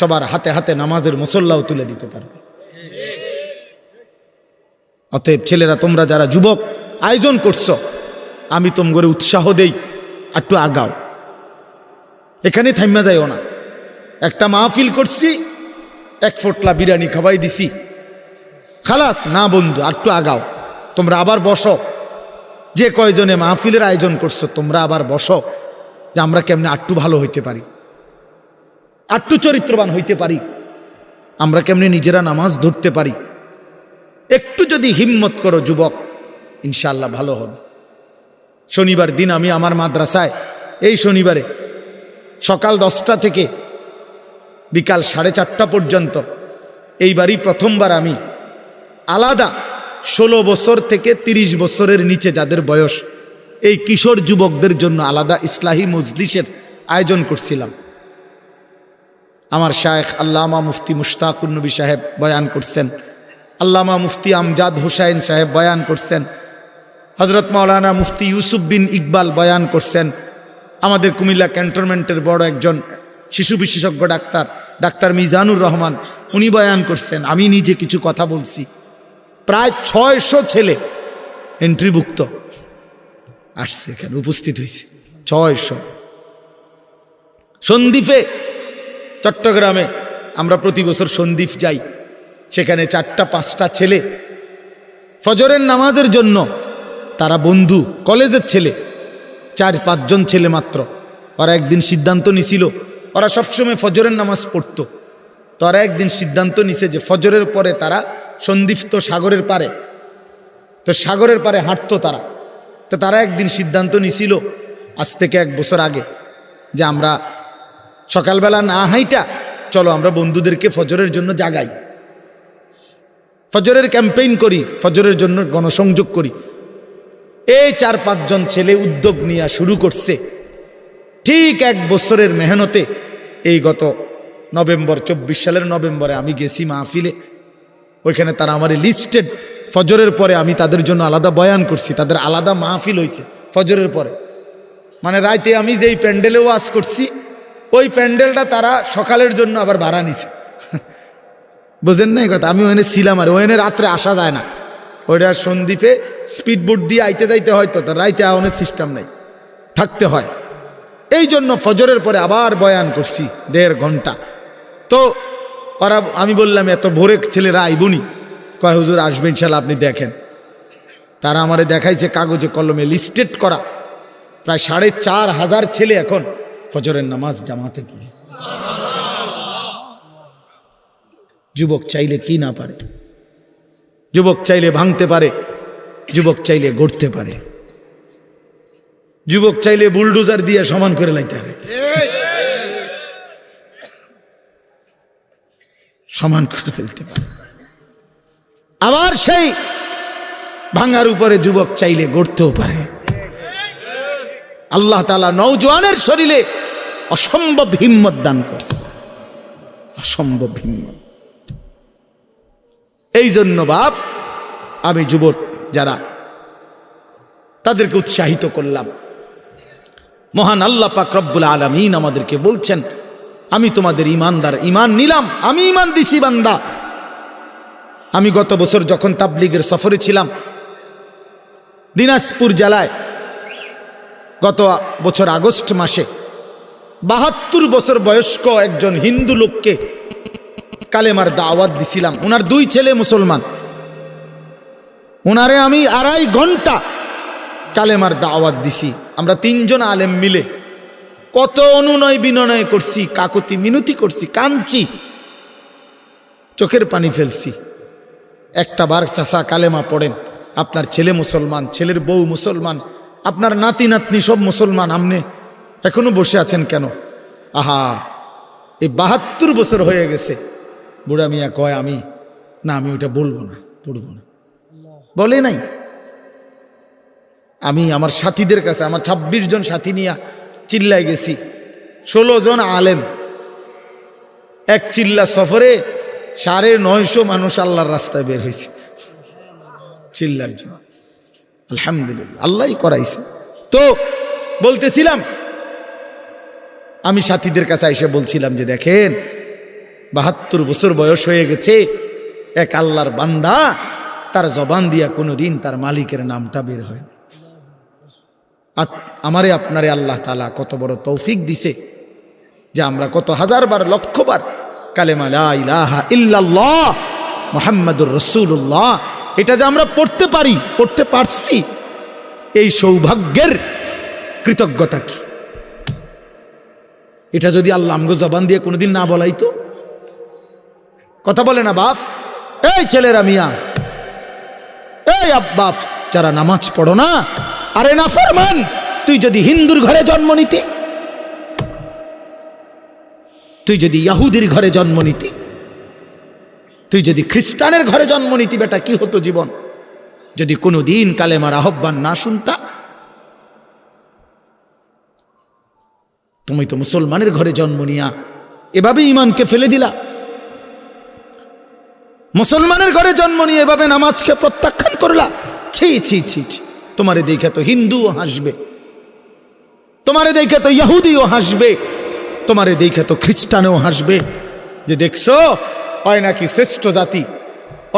সবার হাতে হাতে নামাজের মুসল্লাও তুলে দিতে পারবে। অতএব ছেলেরা, তোমরা যারা যুবক আয়োজন করছো, আমি তোমগরে উৎসাহ দেই, একটু আগাও, এখানে থাইমা যাইও না। একটা মাহফিল করছি, এক ফোটলা বিরিয়ানি খাওয়াই দিছি, খালাস না বন্ধু, একটু আগাও। তোমরা আবার বসো, যে কয়জনে মাহফিলের আয়োজন করছো তোমরা আবার বসো, যে আমরা কেমনে আটটু ভালো হইতে পারি, আটটু চরিত্রবান হইতে পারি, আমরা কেমনে নিজেরা নামাজ ধরতে পারি। একটু যদি হিম্মত করো যুবক, ইনশাআল্লাহ ভালো হবে। শনিবার দিন আমি আমার মাদ্রাসায়, এই শনিবারে সকাল 10টা থেকে বিকাল 4:30 পর্যন্ত, এইবারই প্রথমবার আমি আলাদা 16 বছর থেকে 30 বছরের নিচে যাদের বয়স, এই কিশোর যুবকদের জন্য আলাদা ইসলাহি মজলিসের আয়োজন করছিলাম। আমার শায়েখ আল্লামা মুফতি মুশতাকুর নবী সাহেব বয়ান করছেন, আল্লামা মুফতি আমজাদ হুসাইন সাহেব বয়ান করছেন, হজরত মাওলানা মুফতি ইউসুফ বিন ইকবাল বয়ান করছেন, আমাদের কুমিল্লা ক্যান্টনমেন্টের বড় একজন শিশু বিশেষজ্ঞ ডাক্তার মিজানুর রহমান, উনি বয়ান করছেন, আমি নিজে কিছু কথা বলছি। প্রায় 600 ছেলে এন্ট্রিভুক্ত আসছে, এখানে উপস্থিত হয়েছে 600। সন্দ্বীপে, চট্টগ্রামে আমরা প্রতি বছর সন্দ্বীপ যাই। সেখানে 4-5টা ছেলে ফজরের নামাজের জন্য, তারা বন্ধু, কলেজের ছেলে, 4-5 জন ছেলে মাত্র। ওরা একদিন সিদ্ধান্ত নিছিল, ওরা সবসময় ফজরের নামাজ পড়তো, তো ওরা একদিন সিদ্ধান্ত নিছে যে ফজরের পরে তারা সন্দ্বীপ তো সাগরের পারে, তো সাগরের পারে হাঁটতো তারা। তো তারা একদিন সিদ্ধান্ত নিছিল আজ থেকে 1 বছর আগে যে আমরা সকালবেলা না হাইটা চলো আমরা বন্ধুদেরকে ফজরের জন্য জাগাই, ফজরের ক্যাম্পেইন করি, ফজরের জন্য গণসংযোগ করি। এই 4-5 জন ছেলে উদ্যোগ নিয়ে শুরু করছে। ঠিক 1 বছরের মেহনতে এই গত নভেম্বর, 24 সালের নভেম্বরে আমি গেছি মাহফিলে। ওইখানে তারা আমার লিস্টেড, ফজরের পরে আমি তাদের জন্য আলাদা বয়ান করছি, তাদের আলাদা মাহফিল হয়েছে ফজরের পরে। মানে রাইতে আমি যেই প্যান্ডেলে ওয়াজ করছি ওই প্যান্ডেলটা তারা সকালের জন্য আবার ভাড়া নিছে। বুঝেন না এই কথা? আমি ওখানে ছিলাম, আর ওখানে রাত্রে আসা যায় না, ওইটা সন্দ্বীপে স্পিড বোট দিয়ে আইতে যাইতে হয়, তো রাইতে আওয়ানোর সিস্টেম নাই, থাকতে হয়। এই জন্য ফজরের পরে আবার বয়ান করছি 1.5 ঘন্টা। তো ওরা, আমি বললাম এত ভোরে ছেলেরা আইবুনি, কয় হুজুর আসবে ইনশাল্লাহ, আপনি দেখেন। তারা আমারে দেখাইছে কাগজে কলমে লিস্টেড করা প্রায় 4,500 ছেলে এখন ফজরের নামাজ জামাতে পড়ে। যুবক চাইলে কি না পারে, যুবক চাইলে ভাঙতে পারে, যুবক চাইলে গড়তে পারে, যুবক চাইলে বুলডোজার দিয়ে সমান করে লাইতে পারে, সমান করে ফেলতে পারে। আবার সেই ভাঙার উপরে যুবক চাইলে গড়তেও পারে। আল্লাহ তাআলা নওজোয়ানের শরীরে অসম্ভব হিম্মত দান করছে, অসম্ভব হিম্মত। এই জন্য বাপ, আমি যুবক যারা তাদেরকে উৎসাহিত করলাম। মহান আল্লাহ পাক রব্বুল আলামিন আমাদেরকে বলছেন, আমি তোমাদের ইমানদার, ইমান নিলাম, আমি ইমান দিছি বান্দা। আমি গত বছর যখন তাবলিগের সফরে ছিলাম দিনাজপুর জেলায়, গত বছর আগস্ট মাসে 72 বছর বয়স্ক একজন হিন্দু লোককে কালেমার দাওয়াত দিছিলাম। ওনার 2 ছেলে মুসলমান, ওনারে আমি 2.5 ঘন্টা কালেমার দাওয়াত দিছি। আমরা 3 জন আলেম মিলে কত অনুনয় বিনয় করছি, কাকুতি মিনতি করছি, কাঁদছি, চোখের পানি ফেলছি। একটা বার চাচা কালেমা পড়েন, আপনার ছেলে মুসলমান, ছেলের বউ মুসলমান, আপনার নাতি নাতনি সব মুসলমান, আপনি এখনো বসে আছেন কেন? আহা, এই 72 বছর হয়ে গেছে। বুড়া মিয়া কয়, আমি ওটা বলবো না, পড়বো না, বলে নাই। আমি আমার সাথীদের কাছে, আমার 26 জন সাথী নিয়ে চিল্লাই গেছি, 16 জন আলেম, এক চিল্লা সফরে 950 মানুষ আল্লাহর রাস্তায় বের হয়েছে চিল্লার জন্য। আলহামদুলিল্লাহ, আল্লাহই করাইছে। তো বলতেছিলাম, আমি সাথীদের কাছে এসে বলছিলাম যে দেখেন, 72 বছর বয়স হয়ে গেছে, এক আল্লাহর বান্দা, তার জবান দিয়া কোনোদিন তার মালিকের নামটা বের হয় না। আমারে আপনারে আল্লাহ তাআলা কত বড় তৌফিক দিছে যে আমরা কত 1000 বার, লক্ষ বার কালেমা লা ইলাহা ইল্লাল্লাহ মুহাম্মাদুর রাসূলুল্লাহ, এটা যে আমরা পড়তে পারি, পড়তে পারছি, এই সৌভাগ্যের কৃতজ্ঞতা কি? এটা যদি আল্লাহ আমগো জবান দিয়ে কোনোদিন না বলাইতো। কথা বলে না বাপ? এই ছেলেরা মিয়া, এই আব্বা যারা নামাজ পড়ো না, আরে না ফরমান, তুই যদি হিন্দুর ঘরে জন্ম নিতি, তুই যদি ইহুদির ঘরে জন্ম নিতি, তুই যদি খ্রিস্টানের ঘরে জন্ম নিতি, বেটা কি হতো জীবন যদি কোনোদিন কালেমার আহ্বান না শুনতা? তুমি তো মুসলমানের ঘরে জন্ম নিয়া এভাবে ইমানকে ফেলে দিলা, মুসলমানের ঘরে জন্ম নিয়ে এভাবে নামাজকে প্রত্যাখ্যান করলা। ছি ছি ছি, তোমারে দেখে তো হিন্দুও হাসবে, তোমারে দেখে তো ইহুদিও হাসবে, তোমারে দেখে তো খ্রিস্টানও হাসবে, যে দেখছো হয় নাকি শ্রেষ্ঠ জাতি,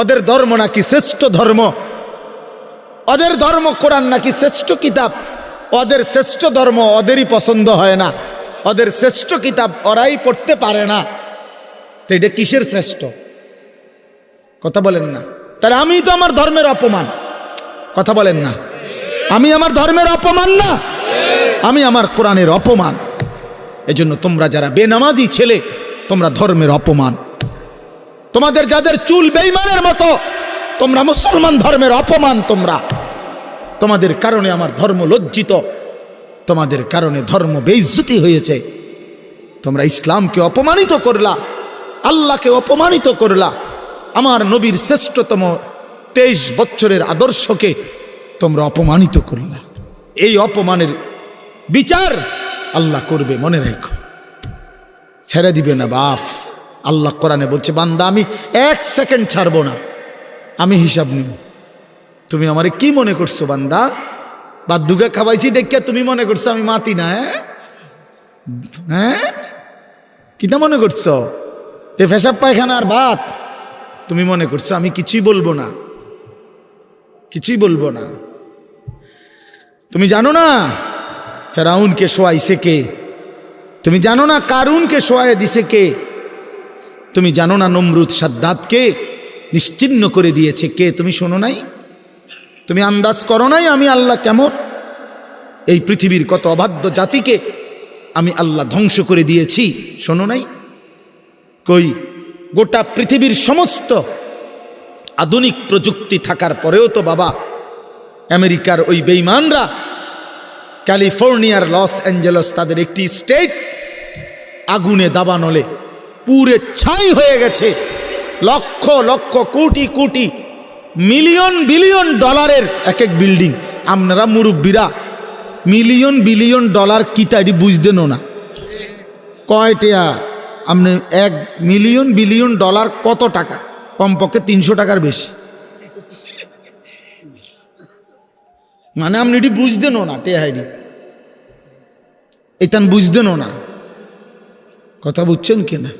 ওদের ধর্ম নাকি শ্রেষ্ঠ ধর্ম, ওদের ধর্ম কোরআন নাকি শ্রেষ্ঠ কিতাব, ওদের শ্রেষ্ঠ ধর্ম ওদেরই পছন্দ হয় না, ওদের শ্রেষ্ঠ কিতাব ওরাই পড়তে পারে না, তো এটা কিসের শ্রেষ্ঠ? কথা বলেন না। তাহলে আমি তো আমার ধর্মের অপমান। কথা বলেন না। আমি আমার ধর্মের অপমান না, আমি আমার কোরআনের অপমান। এজন্য তোমরা যারা বেনামাজি ছেলে, তোমরা ধর্মের অপমান। তোমাদের যাদের চুল বেঈমানের মতো, তোমরা মুসলমান ধর্মের অপমান। তোমাদের কারণে আমার ধর্ম লজ্জিত, তোমাদের কারণে ধর্ম বেইজ্জতি হয়েছে। তোমরা ইসলামকে অপমানিত করলা, আল্লাহকে অপমানিত করলা, আমার নবীর শ্রেষ্ঠতম 23 বছরের আদর্শকে তোমরা অপমানিত করলা। এই অপমানের বিচার আল্লাহ করবে, মনে রেখো। ছেড়ে দিবে না বাপ। আল্লাহ কোরআনে বলছে, বান্দা আমি 1 সেকেন্ড ছাড়বো না, আমি হিসাব নিব। তুমি আমারে কি মনে করছো বান্দা? বাদ্যুকে খাওয়াইছি দেখিয়া তুমি মনে করছো আমি মাতি না? হ্যাঁ, কিটা মনে করছো? এ পেশাব পায়খানার ভাত তুমি মনে করছো? আমি কিছুই বলবো না, কিছুই বলবো না। তুমি জানো না ফেরাউনকে শোয়াইছে কে? তুমি জানো না কারুনকে শোয়াই দিছে কে? তুমি জানো না নমরুদ সাদ্দাতকে নিশ্চিহ্ন করে দিয়েছে কে? তুমি শোনো নাই? তুমি আন্দাজ করো নাই আমি আল্লাহ কেমন? এই পৃথিবীর কত অবাধ্য জাতিকে আমি আল্লাহ ধ্বংস করে দিয়েছি, শোনো নাই? কই, গোটা পৃথিবীর সমস্ত আধুনিক প্রযুক্তি থাকার পরেও তো বাবা আমেরিকার ওই বেঈমানরা, ক্যালিফোর্নিয়ার লস অ্যাঞ্জেলস তাদের একটি স্টেট আগুনে দাবানলে পুরে ছাই হয়ে গেছে। লক্ষ লক্ষ কোটি কোটি মিলিয়ন বিলিয়ন ডলারের এক এক বিল্ডিং। আপনারা মুরব্বীরা মিলিয়ন বিলিয়ন ডলার কিতাটি বুঝতেন না। কয়টা আপনি 1 মিলিয়ন বিলিয়ন ডলার কত টাকা? কমপক্ষে 300 টাকার বেশি। মানে আপনি এটি বুঝতেনও না, টেহাইডি এটান বুঝতেনও না। কথা বুঝছেন কিনা?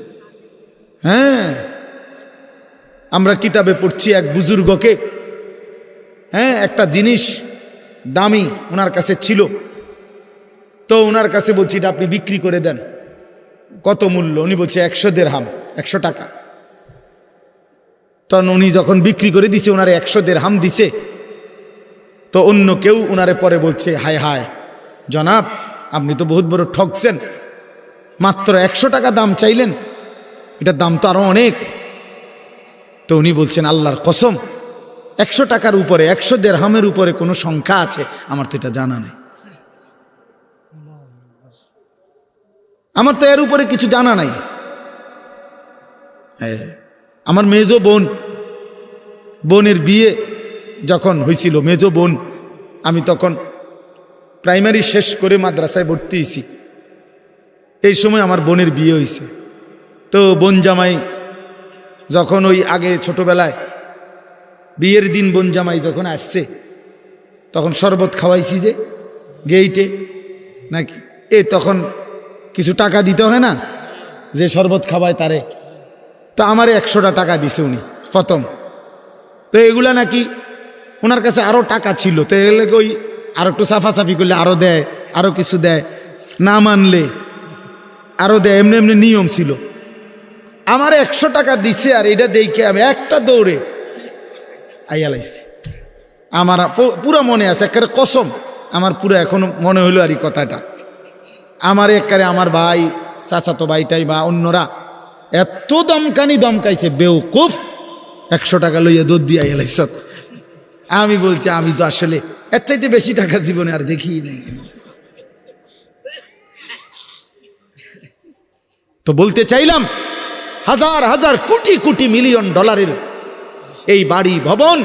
হ্যাঁ, আমরা কিতাবে পড়ছি এক বুজুর্গকে, হ্যাঁ, একটা জিনিস দামি ওনার কাছে ছিল, তো ওনার কাছে বলছি এটা আপনি বিক্রি করে দেন। কত মূল্য? উনি বলছে 100 দিরহাম, 100 টাকা। তখন উনি যখন বিক্রি করে দিছে, ওনারে 100 দিরহাম দিছে। তো অন্য কেউ ওনারে পরে বলছে, হায় হায় জনাব, আপনি তো বহুত বড় ঠকছেন, মাত্র 100 টাকা দাম চাইলেন, এটার দাম তো আরো অনেক। তো উনি বলছেন, আল্লাহর কসম 100 টাকার উপরে, 100 দিরহামের উপরে কোনো সংখ্যা আছে? আমার তো এটা জানা নেই, আমার তো এর উপরে কিছু জানা নাই। আমার মেজো বোনের বিয়ে যখন হয়েছিল, মেজো বোন, আমি তখন প্রাইমারি শেষ করে মাদ্রাসায় ভর্তি হয়েছি। এই সময় আমার বোনের বিয়ে হয়েছে। তো বোন জামাই যখন ওই আগে ছোটবেলায় বিয়ের দিন বোন জামাই যখন আসছে, তখন শরবত খাওয়াইছি যে গেইটে নাকি, তখন কিছু টাকা দিতে হয় না, যে শরবত খাওয়ায় তারে। তো আমারে 100টা টাকা দিছে উনি প্রথম। তো এগুলা নাকি ওনার কাছে আরো টাকা ছিল, তো এগুলো ওই আর একটু সাফাসাফি করলে আরো দেয়, আরো কিছু দেয়, না মানলে আরো দেয়, এমনি এমনি নিয়ম ছিল। আমার 100 টাকা দিছে, আর এটা দেখে আমি একটা দৌড়ে আইয়া লাইছি। আমার পুরো মনে আছে, একেবারে কসম, আমার পুরো এখনো মনে হইলো আর এই কথাটা। আমার একেবারে আমার ভাই, চাচাতো ভাইটাই বা অন্যরা এত দমকাইছে, বেউকুফ 100 টাকা লইয়া দৌড় দিয়ে আইয়া লাইছ। আমি বলছি, আমি তো আসলে এর চাইতে বেশি টাকা জীবনে আর দেখি নাই। তো বলতে চাইলাম, হাজার হাজার কোটি কোটি মিলিয়ন ডলারের এই বাড়ি ভবন,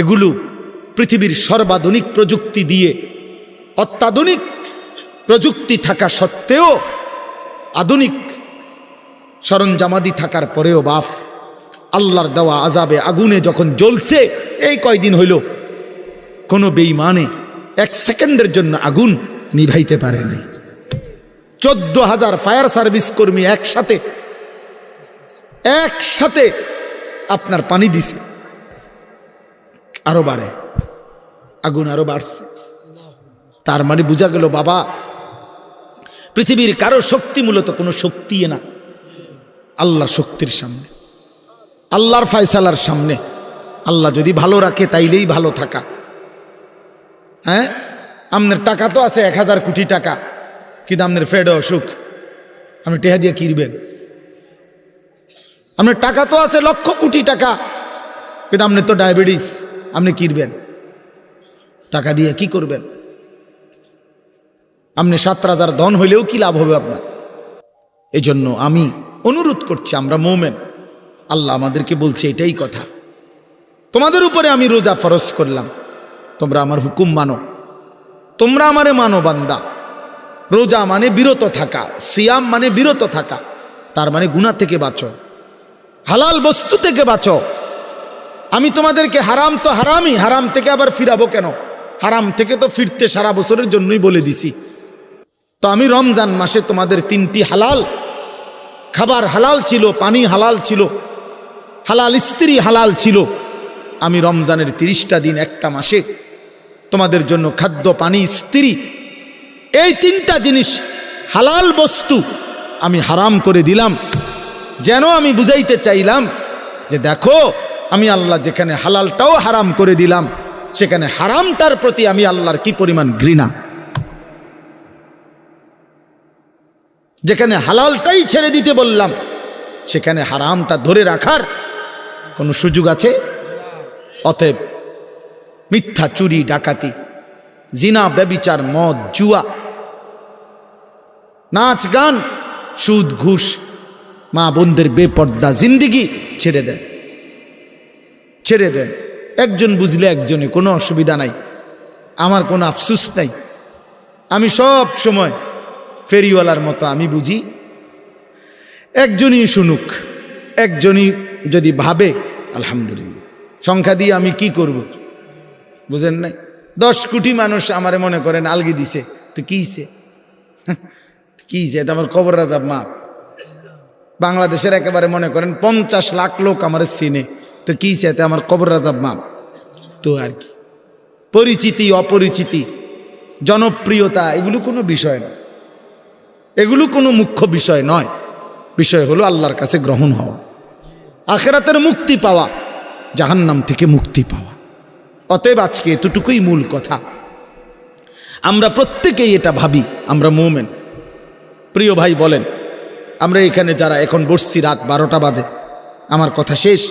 এগুলো পৃথিবীর সর্বাধুনিক প্রযুক্তি দিয়ে, অত্যাধুনিক প্রযুক্তি থাকা সত্ত্বেও, আধুনিক সরঞ্জামাদি থাকার পরেও বাপ আল্লাহর দেওয়া আযাবে আগুনে যখন জ্বলছে, এই কয়দিন হইল কোনো বেঈমানে 1 সেকেন্ডের জন্য আগুন নিভাইতে পারে নাই। 14,000 ফায়ার সার্ভিস কর্মী একসাথে আপনার পানি দিছে, আরো বাড়ে, আগুন আরো বাড়ছে। তার মানে বোঝা গেল বাবা, পৃথিবীর কারো শক্তি মূলত কোনো শক্তি না, আল্লাহর শক্তির সামনে, আল্লাহর ফয়সালার সামনে। আল্লাহ যদি ভালো রাখে তাইলেই ভালো থাকা। হ্যাঁ, আপনার টাকা তো আছে 1000 কোটি টাকা, কিন্তু আপনার ফেডে অসুখ, আপনি টেহা দিয়ে কিনবেন। আপনার টাকা তো আছে লক্ষ কোটি টাকা, কিন্তু আপনার তো ডায়াবেটিস, আপনি কিনবেন টাকা দিয়ে কি করবেন? আপনি 7000 ধন হইলেও কি লাভ হবে আপনার? এই জন্য আমি অনুরোধ করছি, আমরা মোমেন, আল্লাহ আমাদেরকে বলছে এটাই কথা, তোমাদের উপরে আমি রোজা ফরজ করলাম, তোমরা আমার হুকুম মানো, তোমরা আমারে মানো বান্দা। রোজা মানে বিরত থাকা, সিয়াম মানে বিরত থাকা, তার মানে গুনাহ থেকে বাঁচো, হালাল বস্তু থেকে বাঁচো। আমি তোমাদেরকে হারাম তো হারামই, হারাম থেকে আবার ফিরাবো কেন? হারাম থেকে তো ফিরতে সারা বছরের জন্যই বলে দিছি। তো আমি রমজান মাসে তোমাদের 3টি হালাল খাবার হালাল ছিল, পানি হালাল ছিল, হালাল স্ত্রী হালাল ছিল। আমি রমজানের 30টা দিন, একটা মাসে তোমাদের জন্য খাদ্য, পানি, স্ত্রী, এই 3টা জিনিস হালাল বস্তু আমি হারাম করে দিলাম। যেন আমি বুঝাইতে চাইলাম যে দেখো, আমি আল্লাহ যেখানে হালালটাও হারাম করে দিলাম, সেখানে হারামটার প্রতি আমি আল্লাহর কি পরিমাণ ঘৃণা। যেখানে হালালটাই ছেড়ে দিতে বললাম, সেখানে হারামটা ধরে রাখার কোনো সুযোগ আছে? অতএব মিথ্যা, চুরি, ডাকাতি, জিনা, ব্যভিচার, মদ, জুয়া, নাচ, গান, সুদ, ঘুষ, মা বোনদের বেপর্দা জিন্দিগি ছেড়ে দেন, ছেড়ে দেন। একজন বুঝলে একজনে, কোনো অসুবিধা নাই, আমার কোনো আফসুস নাই। আমি সব সময় ফেরিওয়ালার মতো আমি বুঝি, একজনই শুনুক, একজনই যদি ভাবে আলহামদুলিল্লাহ, সংখ্যা দিয়ে আমি কি করব? বুঝেন নাই? 10 কোটি মানুষ আমারে মনে করেন আলগি দিছে, তো কিছে কিছে, এটা আমার কবর রাজাব মাপ। বাংলাদেশের একেবারে মনে করেন 50 লাখ লোক আমার চিনে, তো কিছে, এতে আমার কবর রাজাব মাপ। তো আর কি, পরিচিতি, অপরিচিতি, জনপ্রিয়তা, এগুলো কোনো বিষয় না, এগুলো কোনো মুখ্য বিষয় নয়। বিষয় হলো আল্লাহর কাছে গ্রহণ হওয়া, আখিরাতের মুক্তি পাওয়া, জাহান্নাম থেকে মুক্তি পাওয়া। অতএব আজকে এতটুকুই মূল কথা। আমরা প্রত্যেকেই এটা ভাবি, আমরা মুমিন। প্রিয় ভাই বলেন, আমরা এখানে যারা এখন বসছি, রাত 12টা বাজে, আমার কথা শেষ,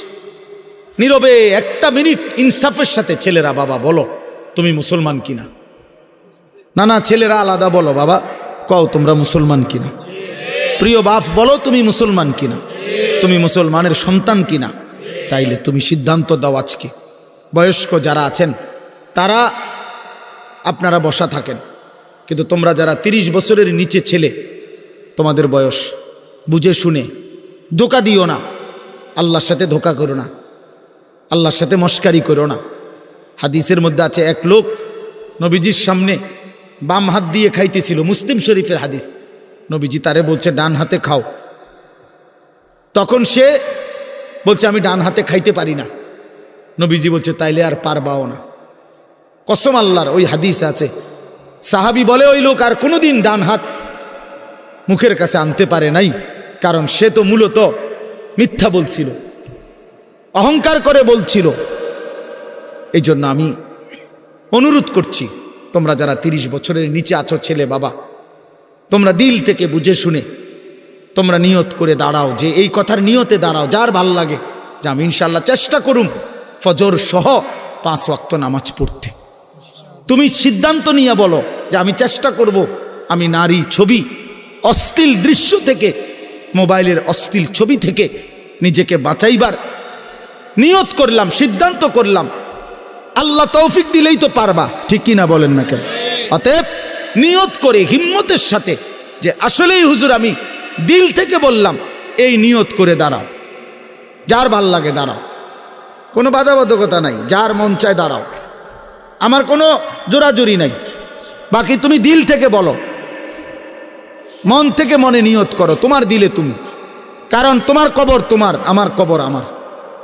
নীরবে 1টা মিনিট ইনসাফের সাথে ছেলেরা, বাবা বলো তুমি মুসলমান কিনা? না না, ছেলেরা আলাদা বলো, বাবা কও তোমরা মুসলমান কিনা? প্রিয় বাপ বলো তুমি মুসলমান কিনা? তুমি মুসলমানের সন্তান কিনা? তাইলে তুমি সিদ্ধান্ত দাও আজকে। বয়স্ক যারা আছেন তারা আপনারা বসা থাকেন, কিন্তু তোমরা যারা 30 বছরের নিচে ছেলে, তোমাদের বয়স, বুঝে শুনে ধোঁকা দিও না, আল্লাহর সাথে ধোঁকা করো না, আল্লাহর সাথে মস্কারি করো না। হাদিসের মধ্যে আছে, এক লোক নবীজির সামনে বাম হাত দিয়ে খাইতেছিল, মুসলিম শরীফের হাদিস। নবীজি তারে বলছে ডান হাতে খাও, তখন সে বলছে আমি ডান হাতে খাইতে পারি না। নবীজি বলছে তাইলে আর পারবাও না, কসম আল্লাহর। ওই হাদিস আছে, সাহাবী বলে ওই লোক আর কোনোদিন ডান হাত মুখের কাছে আনতে পারে নাই, কারণ সে তো মূলত মিথ্যা বলছিল, অহংকার করে বলছিল। এই জন্য আমি অনুরোধ করছি, তোমরা যারা 30 বছরের নিচে আছো ছেলে বাবা, তোমরা দিল থেকে বুঝে শুনে তোমরা নিয়ত করে দাঁড়াও, যে এই কথার নিয়তে দাঁড়াও, যার ভাল লাগে যে আমি ইনশাল্লাহ চেষ্টা করুম ফজর সহ 5 ওয়াক্ত নামাজ পড়তে। তুমি সিদ্ধান্ত নিয়ে বলো যে আমি চেষ্টা করব, আমি নারী, ছবি, অশ্লীল দৃশ্য থেকে, মোবাইলের অশ্লীল ছবি থেকে নিজেকে বাঁচাইবার নিয়ত করলাম, সিদ্ধান্ত করলাম। আল্লাহ তৌফিক দিলেই তো পারবা, ঠিক কিনা বলেন না কেন? অতএব নিয়ত করে হিম্মতের সাথে যে আসলেই হুজুর আমি দিল থেকে বললাম, এই নিয়ত করে দাঁড়াও, যার ভাল লাগে দাঁড়াও, কোনো বাধাবাধকতা নাই, যার মন চায় দাঁড়াও, আমার কোনো জোরাজুরি নাই। বাকি তুমি দিল থেকে বলো, মন থেকে মনে নিয়ত করো, তোমার দিলে তুমি, কারণ তোমার কবর তোমার, আমার কবর আমার,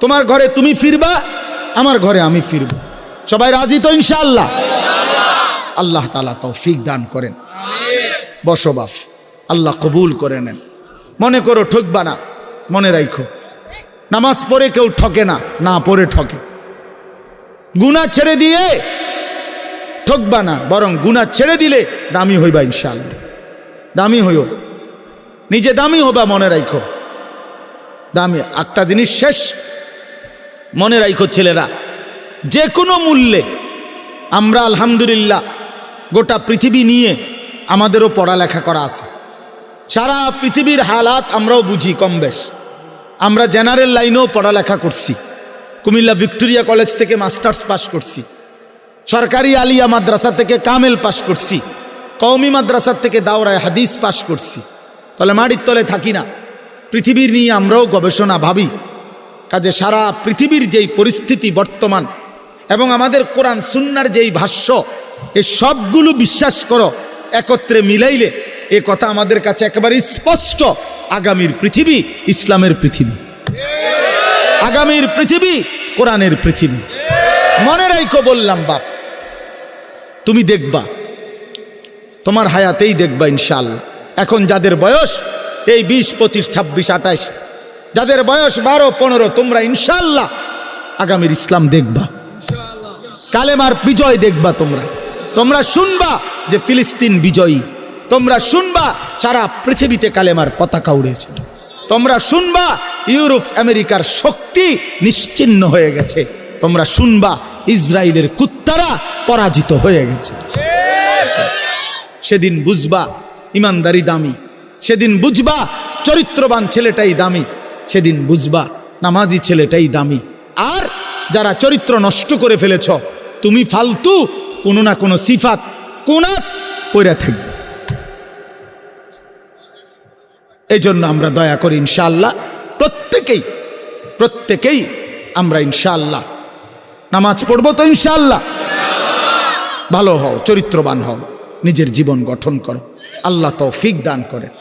তোমার ঘরে তুমি ফিরবা, আমার ঘরে আমি ফিরব। সবাই রাজি তো ইনশাআল্লাহ? আল্লাহ তাআলা তৌফিক দান করেন। বসো বাপ। আল্লাহ কবুল করে নেন। মনে করো ঠকবা না, মনে রাখো নামাজ পড়ে কেউ ঠকে না, না পড়ে ঠকে। গুনাহ ছেড়ে দিয়ে ঠকবা না, বরং গুনাহ ছেড়ে দিলে দামি হইবা ইনশাআল্লাহ। দামি হইও, নিজে দামি হবা, মনে রাখো দামি। একটা জিনিস শেষ মনে রাখো ছেলেরা, যে কোনো মূল্যে আমরা আলহামদুলিল্লাহ গোটা পৃথিবী নিয়ে আমাদেরও পড়ালেখা করা আছে। সারা পৃথিবীর হালাত আমরাও বুঝি কম বেশ। আমরা জেনারেল লাইনেও পড়ালেখা করছি, কুমিল্লা ভিক্টোরিয়া কলেজ থেকে মাস্টার্স পাস করছি, সরকারি আলিয়া মাদ্রাসা থেকে কামেল পাস করছি, কওমি মাদ্রাসা থেকে দাওরায়ে হাদিস পাস করছি। তাহলে মাটির তলে থাকি না, পৃথিবীর নিয়ে আমরাও গবেষণা ভাবি। কাজে সারা পৃথিবীর যেই পরিস্থিতি বর্তমান এবং আমাদের কোরআন সুন্নাহর যেই ভাষ্য, এই সবগুলো বিশ্বাস করো, একত্রে মিলাইলে এ কথা আমাদের কাছে একেবারে স্পষ্ট। আগামীর পৃথিবী ইসলামের পৃথিবী, আগামীর পৃথিবী কোরআনের পৃথিবী। মনে রাখো বললাম বাপ, তুমি দেখবা, তোমার হায়াতেই দেখবা ইনশাআল্লাহ। এখন যাদের বয়স এই 20, 25, 26, 28, যাদের বয়স 12, 15, তোমরা ইনশাআল্লাহ আগামীর ইসলাম দেখবা, কালেমার বিজয় দেখবা। তোমরা শুনবা যে ফিলিস্তিন বিজয়ী, তোমরা শুনবা সারা পৃথিবীতে কালেমার পতাকা উড়েছে, তোমরা শুনবা ইউরোপ আমেরিকার শক্তি নিশ্চিহ্ন হয়ে গেছে, তোমরা শুনবা ইসরায়েলের কুত্তারা পরাজিত হয়ে গেছে। সেদিন বুঝবা ইমানদারি দামি, সেদিন বুঝবা চরিত্রবান ছেলেটাই দামি, সেদিন বুঝবা নামাজি ছেলেটাই দামি। আর যারা চরিত্র নষ্ট করে ফেলেছ, তুমি ফালতু কোনো না কোনো সিফাত কোনাত পড়ে থাকবে। এই জন্য আমরা দয়া করি ইনশাআল্লাহ প্রত্যেকেই আমরা ইনশাআল্লাহ নামাজ পড়বো তো ইনশাআল্লাহ। ভালো হও, চরিত্রবান হও, নিজের জীবন গঠন করো। আল্লাহ তৌফিক দান করেন।